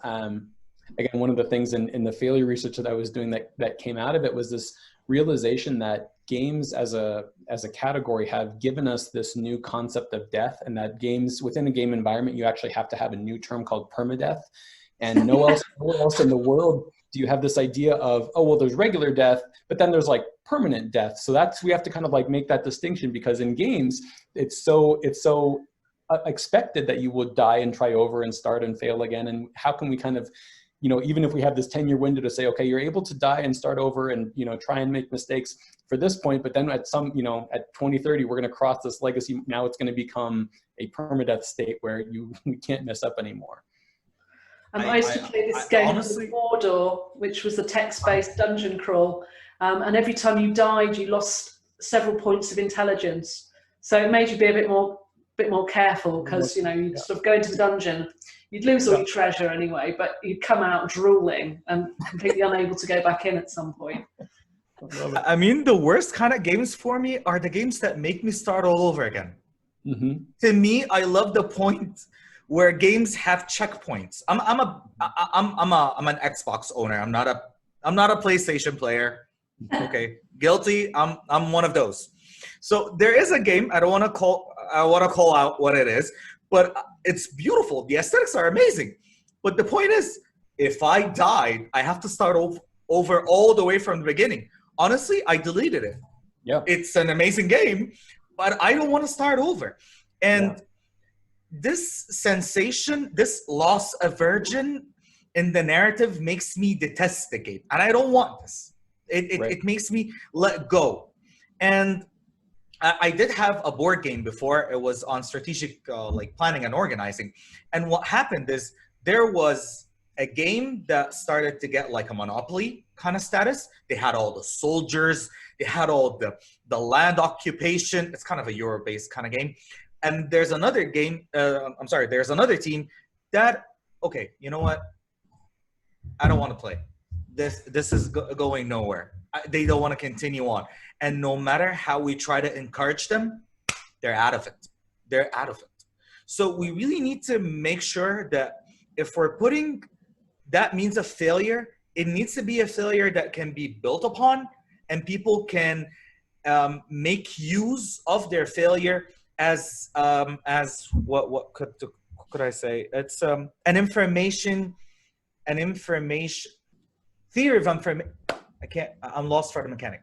L: Again, one of the things in the failure research that I was doing that came out of it was this realization that games as a category have given us this new concept of death, and that games within a game environment, you actually have to have a new term called permadeath. And nowhere else in the world do you have this idea of, oh, well, there's regular death, but then there's like permanent death. So we have to kind of like make that distinction, because in games, it's so expected that you would die and try over and start and fail again. And how can we kind of, you know, even if we have this 10-year window to say, okay, you're able to die and start over and, you know, try and make mistakes for this point, but then at some, you know, at 2030, we're going to cross this legacy. Now it's going to become a permadeath state where we can't mess up anymore.
A: And I used to play this game called Mordor, which was a text-based dungeon crawl. And every time you died, you lost several points of intelligence. So it made you be a bit more careful, because, you know, you'd sort of go into the dungeon, you'd lose all your treasure anyway, but you'd come out drooling and completely unable to go back in at some point.
M: I mean, the worst kind of games for me are the games that make me start all over again. To me, I love the point where games have checkpoints. I'm an Xbox owner. I'm not a PlayStation player. Okay, guilty. I'm one of those. So there is a game. I want to call out what it is, but it's beautiful. The aesthetics are amazing. But the point is, if I died, I have to start over all the way from the beginning. Honestly, I deleted it.
L: Yeah,
M: it's an amazing game, but I don't want to start over. And this sensation, this loss aversion in the narrative makes me detest the game, and I don't want this. It makes me let go. And I did have a board game before. It was on strategic like planning and organizing. And what happened is there was a game that started to get like a Monopoly kind of status. They had all the soldiers, they had all the land occupation. It's kind of a Euro-based kind of game. And there's another game, there's another team that, okay, you know what? I don't want to play. This is going nowhere. They don't want to continue on. And no matter how we try to encourage them, they're out of it. They're out of it. So we really need to make sure that if we're putting that means of failure, it needs to be a failure that can be built upon, and people can make use of their failure as what could I say? It's an information theory of information. I'm lost for the mechanic.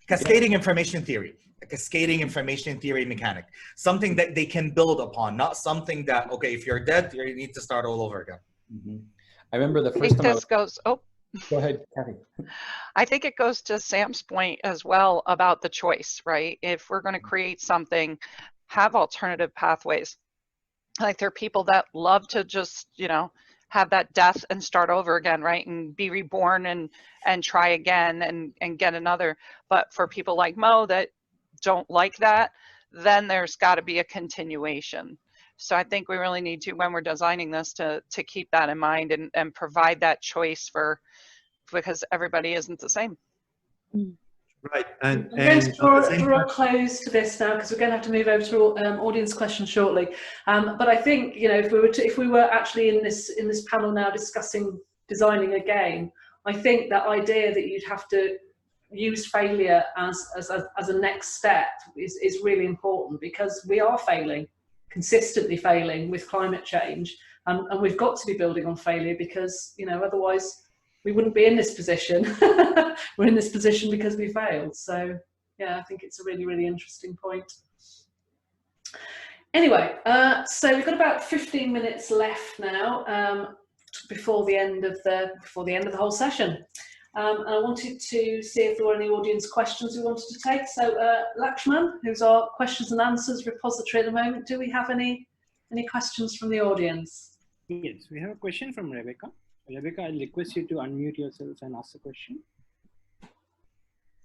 M: Cascading information theory. A cascading information theory mechanic. Something that they can build upon, not something that, okay, if you're dead, you need to start all over again.
L: Mm-hmm. I remember the first time Go ahead, Kathy.
C: I think it goes to Sam's point as well about the choice, right? If we're going to create something, have alternative pathways. Like there are people that love to just, have that death and start over again, right? And be reborn and try again and get another. But for people like Mo that don't like that, then there's got to be a continuation. So I think we really need to, when we're designing this, to keep that in mind and provide that choice because everybody isn't the same.
O: Right. And
A: I'm going to draw a close to this now because we're going to have to move over to audience questions shortly. But I think if we were actually in this panel now discussing designing a game, I think that idea that you'd have to use failure as a next step is really important, because we are consistently failing with climate change, and we've got to be building on failure, because otherwise we wouldn't be in this position. We're in this position because we failed. So yeah, I think it's a really, really interesting point. Anyway, so we've got about 15 minutes left now before the end of the whole session. And I wanted to see if there were any audience questions we wanted to take. So Laxman, who's our questions and answers repository at the moment, do we have any questions from the audience?
G: Yes, we have a question from Rebecca. Rebecca, I'll request you to unmute yourself and ask the question.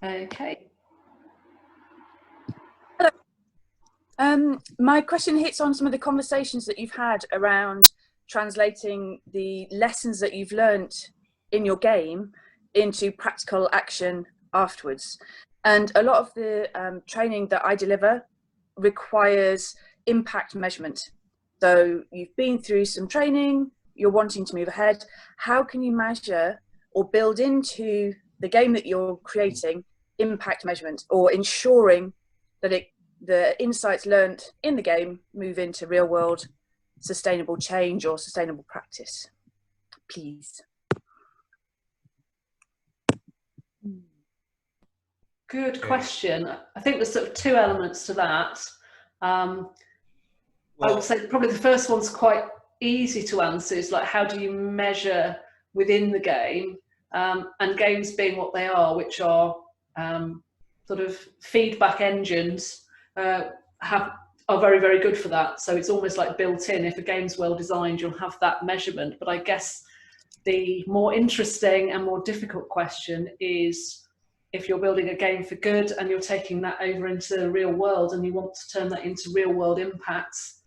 A: Okay.
H: Hello. My question hits on some of the conversations that you've had around translating the lessons that you've learnt in your game into practical action afterwards. And a lot of the training that I deliver requires impact measurement. So you've been through some training, you're wanting to move ahead. How can you measure or build into the game that you're creating impact measurement, or ensuring that the insights learned in the game move into real world sustainable change or sustainable practice, please?
A: Good question. I think there's sort of two elements to that. I would say probably the first one's quite easy to answer, is like, how do you measure within the game, and games being what they are, which are sort of feedback engines, are very, very good for that. So it's almost like built in. If a game's well designed, you'll have that measurement. But I guess the more interesting and more difficult question is, if you're building a game for good and you're taking that over into the real world and you want to turn that into real world impacts,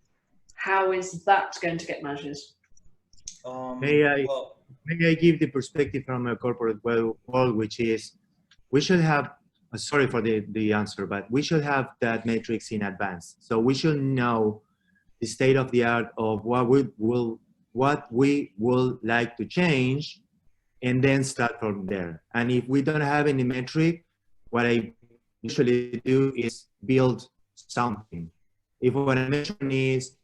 A: how is that going to get measured?
O: May I give the perspective from a corporate world, which is, we should have, sorry for the answer, but we should have that metrics in advance. So we should know the state of the art of what we will like to change, and then start from there. And if we don't have any metric, what I usually do is build something. If what I'm measuring is,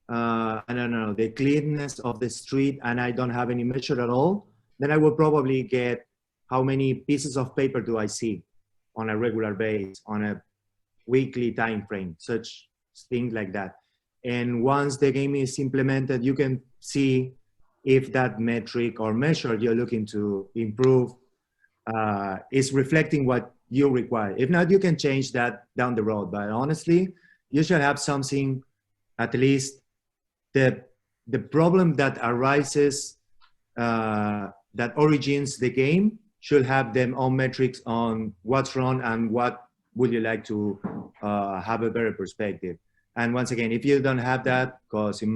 O: I don't know, the cleanness of the street, and I don't have any measure at all, then I will probably get how many pieces of paper do I see on a regular basis, on a weekly time frame, such things like that. And once the game is implemented, you can see if that metric or measure you're looking to improve is reflecting what you require. If not, you can change that down the road. But honestly, you should have something, at least the problem that arises that origins the game should have their own metrics on what's wrong and what would you like to have a better perspective. And once again, if you don't have that, because in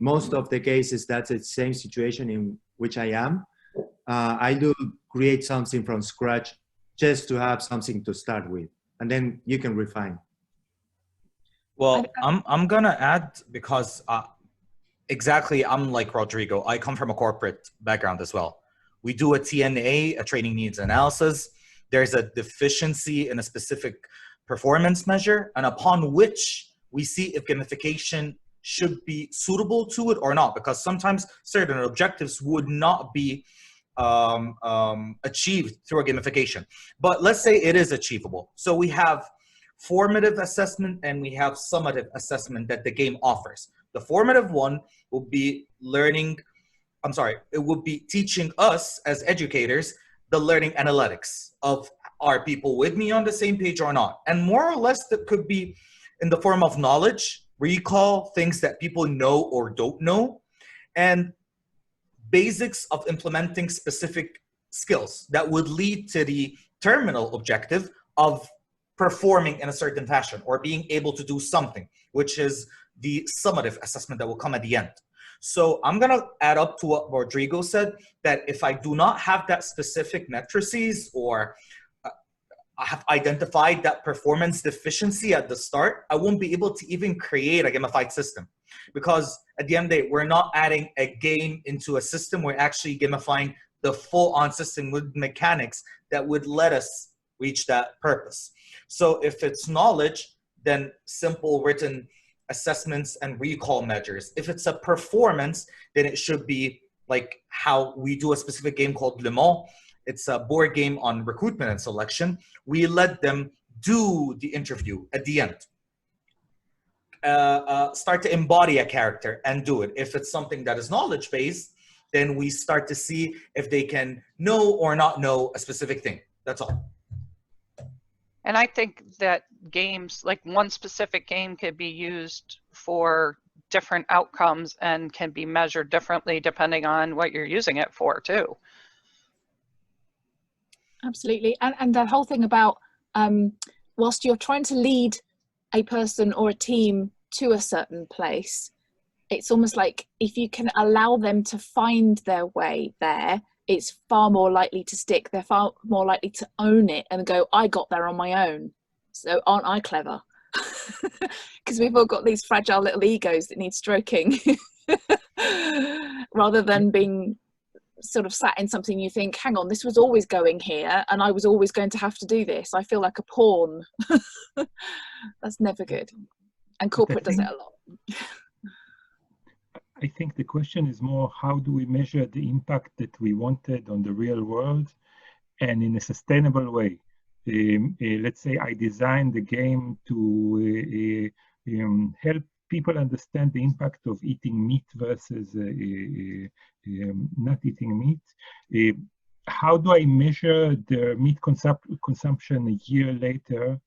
O: most of the cases, that's the same situation in which I am, I do create something from scratch just to have something to start with, and then you can refine.
M: Well, I'm gonna add, because exactly, I'm like Rodrigo. I come from a corporate background as well. We do a TNA, a training needs analysis. There's a deficiency in a specific performance measure, and upon which we see if gamification should be suitable to it or not, because sometimes certain objectives would not be achieved through a gamification. But let's say it is achievable. So we have formative assessment and we have summative assessment that the game offers. The formative one will be it would be teaching us as educators the learning analytics of, are people with me on the same page or not? And more or less that could be in the form of knowledge, recall, things that people know or don't know, and basics of implementing specific skills that would lead to the terminal objective of performing in a certain fashion or being able to do something, which is the summative assessment that will come at the end. So I'm going to add up to what Rodrigo said, that if I do not have that specific matrices, or I have identified that performance deficiency at the start, I won't be able to even create a gamified system. Because at the end of the day, we're not adding a game into a system, we're actually gamifying the full-on system with mechanics that would let us reach that purpose. So if it's knowledge, then simple written assessments and recall measures. If it's a performance, then it should be like how we do a specific game called Le Mans. It's a board game on recruitment and selection. We let them do the interview at the end. Start to embody a character and do it. If it's something that is knowledge-based, then we start to see if they can know or not know a specific thing. That's all.
C: And I think that games, like one specific game, could be used for different outcomes and can be measured differently depending on what you're using it for too.
K: Absolutely. And the whole thing about whilst you're trying to lead a person or a team to a certain place, it's almost like if you can allow them to find their way there, it's far more likely to stick. They're far more likely to own it and go, I got there on my own. So aren't I clever? Because we've all got these fragile little egos that need stroking rather than being sort of sat in something you think, hang on, this was always going here and I was always going to have to do this. I feel like a pawn. That's never good. And corporate does it a lot.
N: I think the question is more, how do we measure the impact that we wanted on the real world and in a sustainable way? Let's say I designed the game to help people understand the impact of eating meat versus not eating meat. How do I measure the meat consumption a year later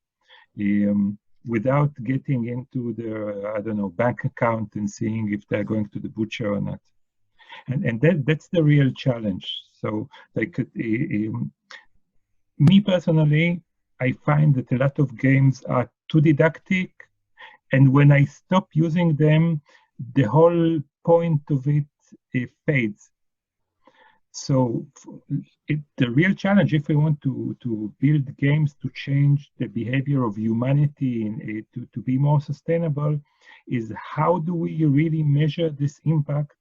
N: without getting into the, I don't know, bank account and seeing if they're going to the butcher or not? And that's the real challenge. So like me personally, I find that a lot of games are too didactic, and when I stop using them, the whole point of it fades. So the real challenge, if we want to build games to change the behavior of humanity and to be more sustainable, is how do we really measure this impact,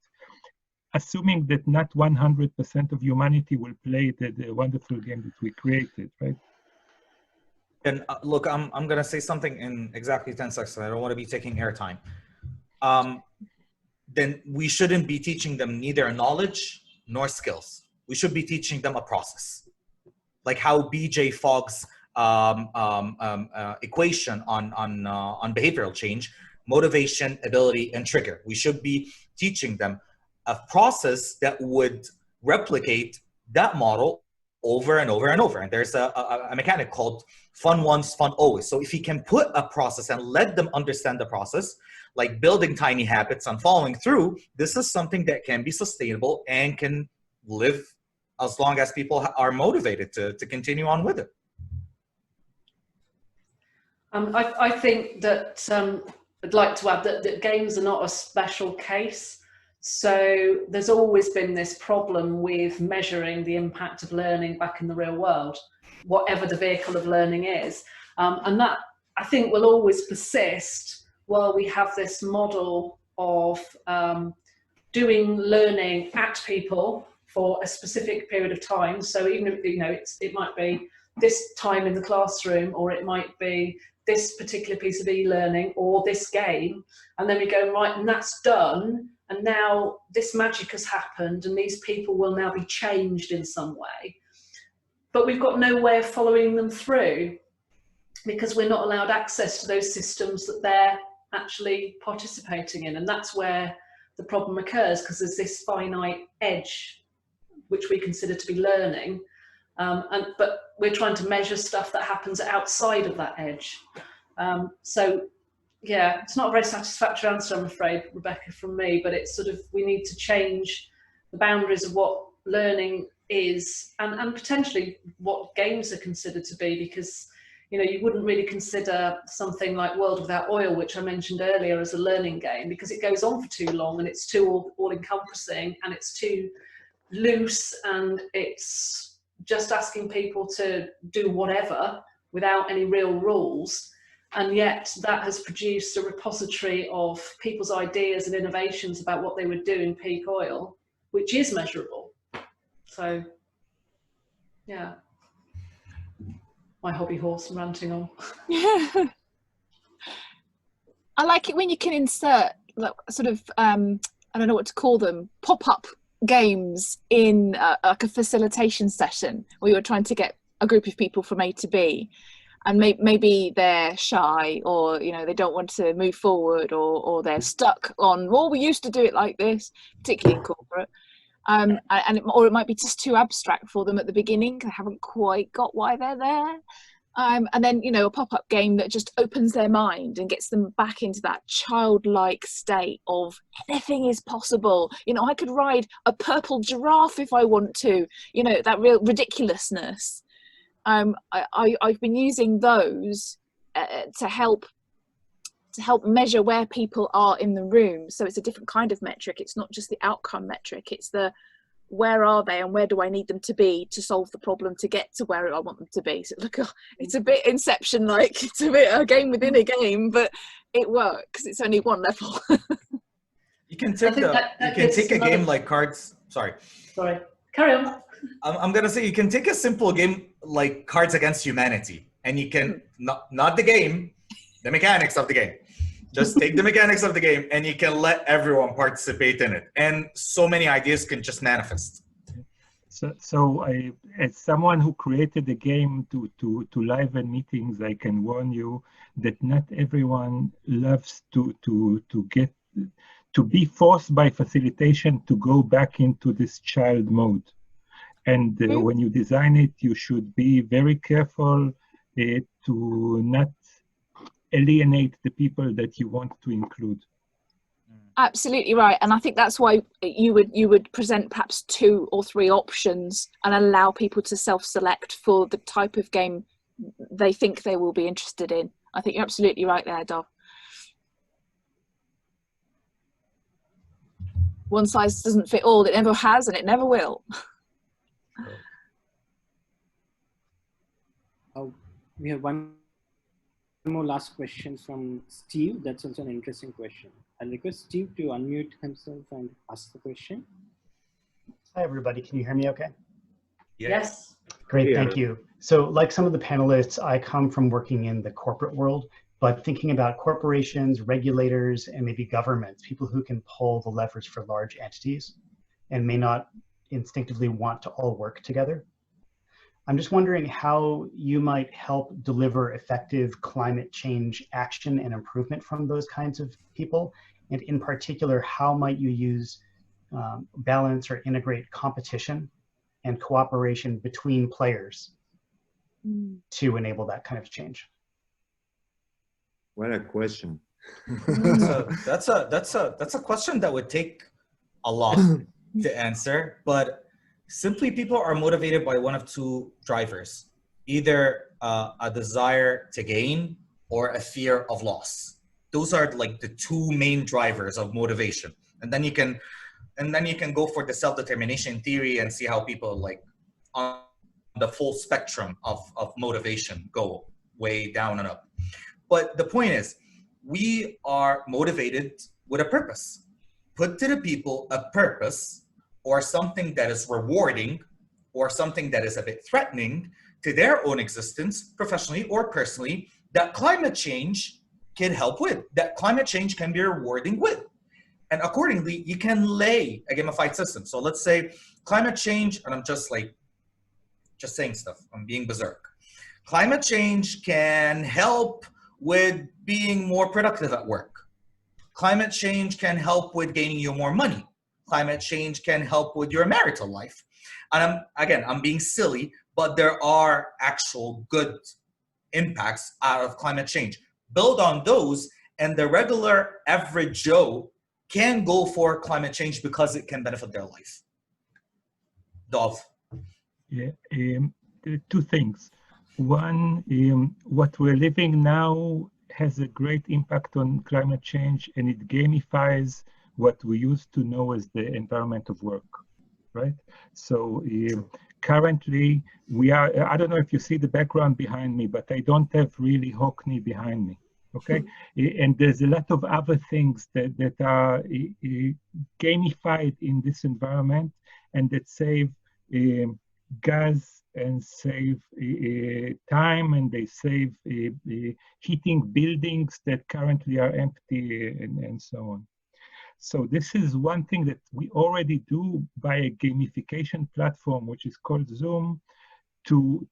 N: assuming that not 100% of humanity will play the wonderful game that we created, right?
M: And look, I'm going to say something in exactly 10 seconds. I don't want to be taking airtime. Then we shouldn't be teaching them neither knowledge nor skills. We should be teaching them a process. Like how BJ Fogg's equation on behavioral change, motivation, ability, and trigger. We should be teaching them a process that would replicate that model over and over and over. And there's a mechanic called fun once, fun always. So if you can put a process and let them understand the process, like building tiny habits and following through, this is something that can be sustainable and can live as long as people are motivated to continue on with it.
A: I think that I'd like to add that games are not a special case. So there's always been this problem with measuring the impact of learning back in the real world, whatever the vehicle of learning is. And that, I think, will always persist while we have this model of doing learning at people for a specific period of time. So even if, you know, it might be this time in the classroom, or it might be this particular piece of e-learning or this game, and then we go, right, and that's done, and now this magic has happened and these people will now be changed in some way. But we've got no way of following them through because we're not allowed access to those systems that they're actually participating in. And that's where the problem occurs, because there's this finite edge which we consider to be learning, but we're trying to measure stuff that happens outside of that edge. So yeah, it's not a very satisfactory answer, I'm afraid, Rebecca, from me, but it's sort of, we need to change the boundaries of what learning is, and potentially what games are considered to be, because, you know, you wouldn't really consider something like World Without Oil, which I mentioned earlier, as a learning game, because it goes on for too long and it's too all-encompassing and it's too loose, and it's just asking people to do whatever without any real rules. And yet that has produced a repository of people's ideas and innovations about what they would do in peak oil, which is measurable. So yeah, my hobby horse ranting on.
K: I like it when you can insert like, sort of, I don't know what to call them, pop-up games in like a facilitation session where you're trying to get a group of people from A to B, and maybe they're shy, or, you know, they don't want to move forward, or they're stuck on, well, we used to do it like this, particularly in corporate. Or it might be just too abstract for them at the beginning. They haven't quite got why they're there. And then, you know, a pop-up game that just opens their mind and gets them back into that childlike state of anything is possible. You know, I could ride a purple giraffe if I want to, you know, that real ridiculousness. I've been using those to help measure where people are in the room. So it's a different kind of metric. It's not just the outcome metric. It's the where are they and where do I need them to be to solve the problem to get to where I want them to be. So look, it's a bit Inception-like. It's a bit a game within a game, but it works. It's only one level.
M: You can take a game like cards. Sorry,
A: carry on.
M: I'm gonna say you can take a simple game like Cards Against Humanity, and you can not the game, the mechanics of the game. Just take the mechanics of the game and you can let everyone participate in it. And so many ideas can just manifest.
N: So as someone who created the game to liven meetings, I can warn you that not everyone loves to be forced by facilitation to go back into this child mode. And when you design it, you should be very careful to not alienate the people that you want to include.
K: Absolutely right, and I think that's why you would present perhaps 2 or 3 options and allow people to self-select for the type of game they think they will be interested in. I think you're absolutely right there, Dov. One size doesn't fit all. It never has, and it never will.
G: We have one more last question from Steve. That's also an interesting question. I'll request Steve to unmute himself and ask the question.
I: Hi, everybody. Can you hear me okay?
A: Yes.
I: Great, thank you. So like some of the panelists, I come from working in the corporate world, but thinking about corporations, regulators, and maybe governments, people who can pull the levers for large entities and may not instinctively want to all work together. I'm just wondering how you might help deliver effective climate change action and improvement from those kinds of people. And in particular, how might you use balance or integrate competition and cooperation between players to enable that kind of change?
O: What a question.
M: So that's a question that would take a lot to answer, but simply people are motivated by one of two drivers, either a desire to gain or a fear of loss. Those are like the two main drivers of motivation. And then you can go for the self-determination theory and see how people like on the full spectrum of motivation go way down and up. But the point is, we are motivated with a purpose. Put to the people a purpose or something that is rewarding or something that is a bit threatening to their own existence, professionally or personally, that climate change can help with, that climate change can be rewarding with. And accordingly, you can lay a gamified system. So let's say climate change, and I'm just saying stuff, I'm being berserk. Climate change can help with being more productive at work. Climate change can help with gaining you more money. Climate change can help with your marital life. And I'm being silly, but there are actual good impacts out of climate change. Build on those, and the regular average Joe can go for climate change because it can benefit their life. Dov.
N: Yeah, two things. One, what we're living now has a great impact on climate change, and it gamifies what we used to know as the environment of work, right? So currently we are, I don't know if you see the background behind me, but I don't have really Hockney behind me, okay? And there's a lot of other things that are gamified in this environment and that save gas and save time, and they save heating buildings that currently are empty and so on. So this is one thing that we already do by a gamification platform, which is called Zoom, to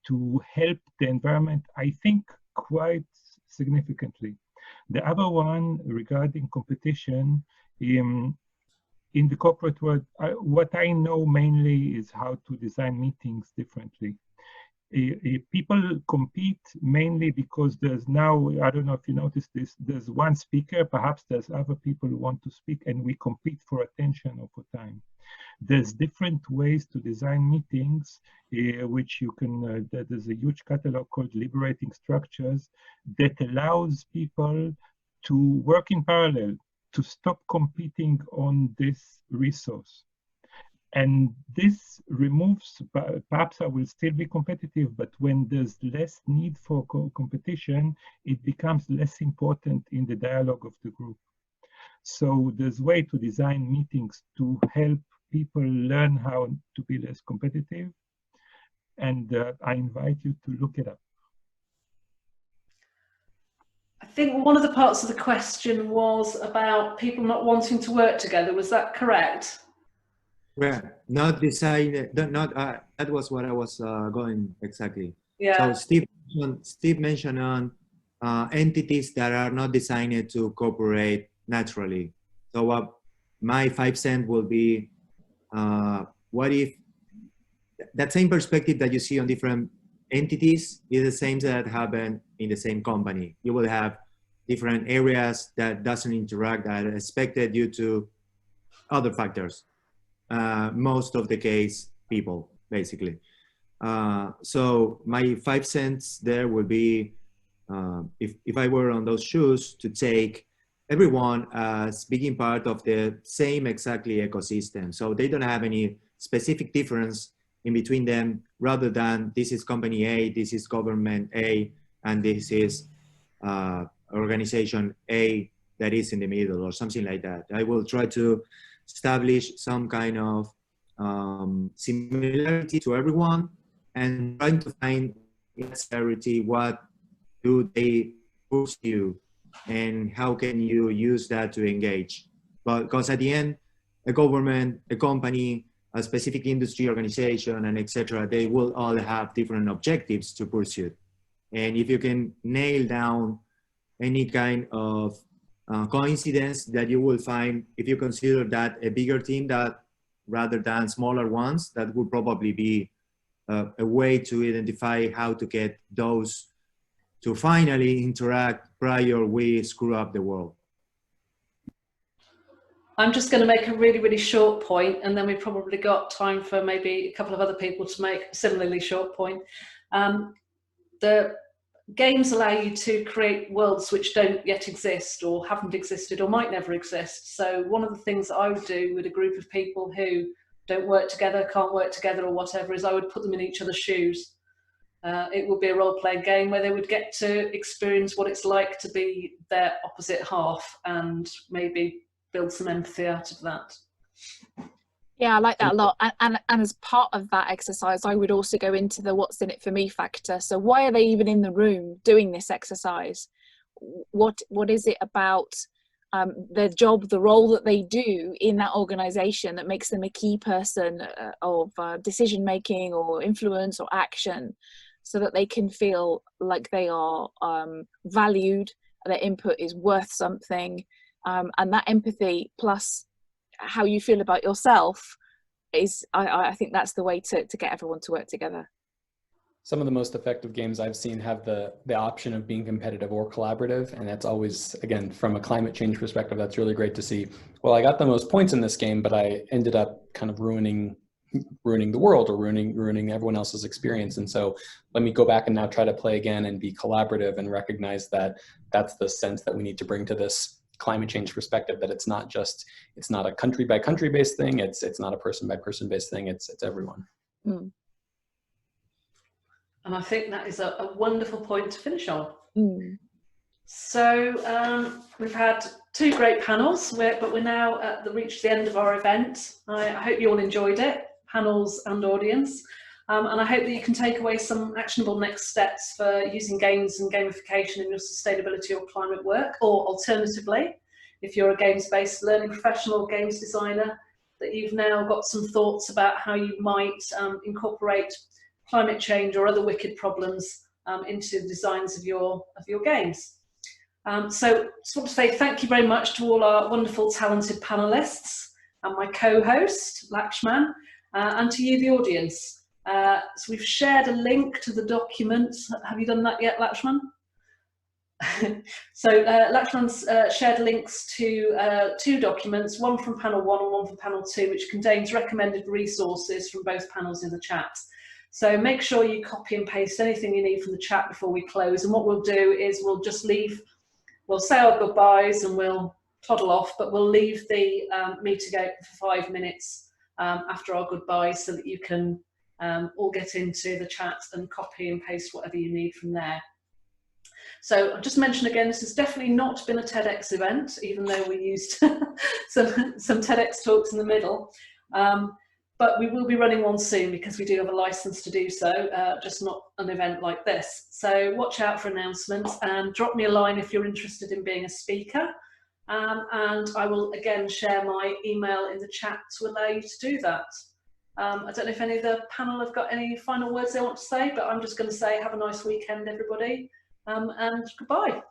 N: help the environment, I think, quite significantly. The other one regarding competition, in the corporate world, what I know mainly is how to design meetings differently. People compete mainly because there's now, I don't know if you noticed this, there's one speaker, perhaps there's other people who want to speak, and we compete for attention or for time. There's different ways to design meetings, which you can, there's a huge catalog called Liberating Structures that allows people to work in parallel, to stop competing on this resource. And this removes, perhaps I will still be competitive, but when there's less need for competition, it becomes less important in the dialogue of the group. So there's a way to design meetings to help people learn how to be less competitive. And I invite you to look it up.
A: I think one of the parts of the question was about people not wanting to work together. Was that correct?
O: Well, not decided. That was what I was going exactly.
A: Yeah.
O: So Steve mentioned on entities that are not designed to cooperate naturally. So my 5 cents will be, what if that same perspective that you see on different entities is the same that happen in the same company. You will have different areas that doesn't interact that are expected due to other factors. Most of the case, people, basically. So my 5 cents there would be, if I were on those shoes, to take everyone as being part of the same exactly ecosystem. So they don't have any specific difference in between them, rather than this is company A, this is government A, and this is organization A that is in the middle, or something like that. I will try to establish some kind of similarity to everyone, and trying to find in clarity what do they pursue and how can you use that to engage. But because at the end, a government, a company, a specific industry organization, and etc., they will all have different objectives to pursue. And if you can nail down any kind of coincidence that you will find, if you consider that a bigger team that rather than smaller ones, that would probably be a way to identify how to get those to finally interact prior we screw up the world.
A: I'm just going to make a really, really short point, and then we've probably got time for maybe a couple of other people to make a similarly short point. The games allow you to create worlds which don't yet exist or haven't existed or might never exist. So one of the things that I would do with a group of people who don't work together, can't work together or whatever, is I would put them in each other's shoes. It would be a role-playing game where they would get to experience what it's like to be their opposite half and maybe build some empathy out of that.
K: Yeah, I like that a lot. And as part of that exercise, I would also go into the what's in it for me factor. So why are they even in the room doing this exercise? What is it about their job, the role that they do in that organization that makes them a key person of decision making or influence or action, so that they can feel like they are valued, their input is worth something, and that empathy plus how you feel about yourself is, I think that's the way to get everyone to work together.
L: Some of the most effective games I've seen have the option of being competitive or collaborative, and that's always, again, from a climate change perspective, that's really great to see. Well, I got the most points in this game, but I ended up kind of ruining the world or ruining everyone else's experience. And so let me go back and now try to play again and be collaborative and recognize that that's the sense that we need to bring to this climate change perspective, that it's not a country by country based thing, it's not a person by person based thing, it's everyone.
K: Mm.
A: And I think that is a wonderful point to finish on.
K: Mm.
A: So we've had two great panels, but we're now reached the end of our event. I hope you all enjoyed it, panels and audience. And I hope that you can take away some actionable next steps for using games and gamification in your sustainability or climate work, or alternatively, if you're a games-based learning professional or games designer, that you've now got some thoughts about how you might incorporate climate change or other wicked problems into the designs of your games. So I just want to say thank you very much to all our wonderful, talented panelists and my co-host, Laxman, and to you, the audience. So we've shared a link to the document. Have you done that yet, Laxman? So Laxman's shared links to two documents, one from panel 1 and one from panel 2, which contains recommended resources from both panels in the chat. So make sure you copy and paste anything you need from the chat before we close. And what we'll do is we'll just leave, we'll say our goodbyes and we'll toddle off, but we'll leave the meeting open for 5 minutes after our goodbyes so that you can all get into the chat and copy and paste whatever you need from there. So I'll just mention again, this has definitely not been a TEDx event, even though we used some TEDx talks in the middle. But we will be running one soon because we do have a license to do so, just not an event like this. So watch out for announcements and drop me a line if you're interested in being a speaker. And I will again share my email in the chat to allow you to do that. I don't know if any of the panel have got any final words they want to say, but I'm just going to say have a nice weekend, everybody, and goodbye.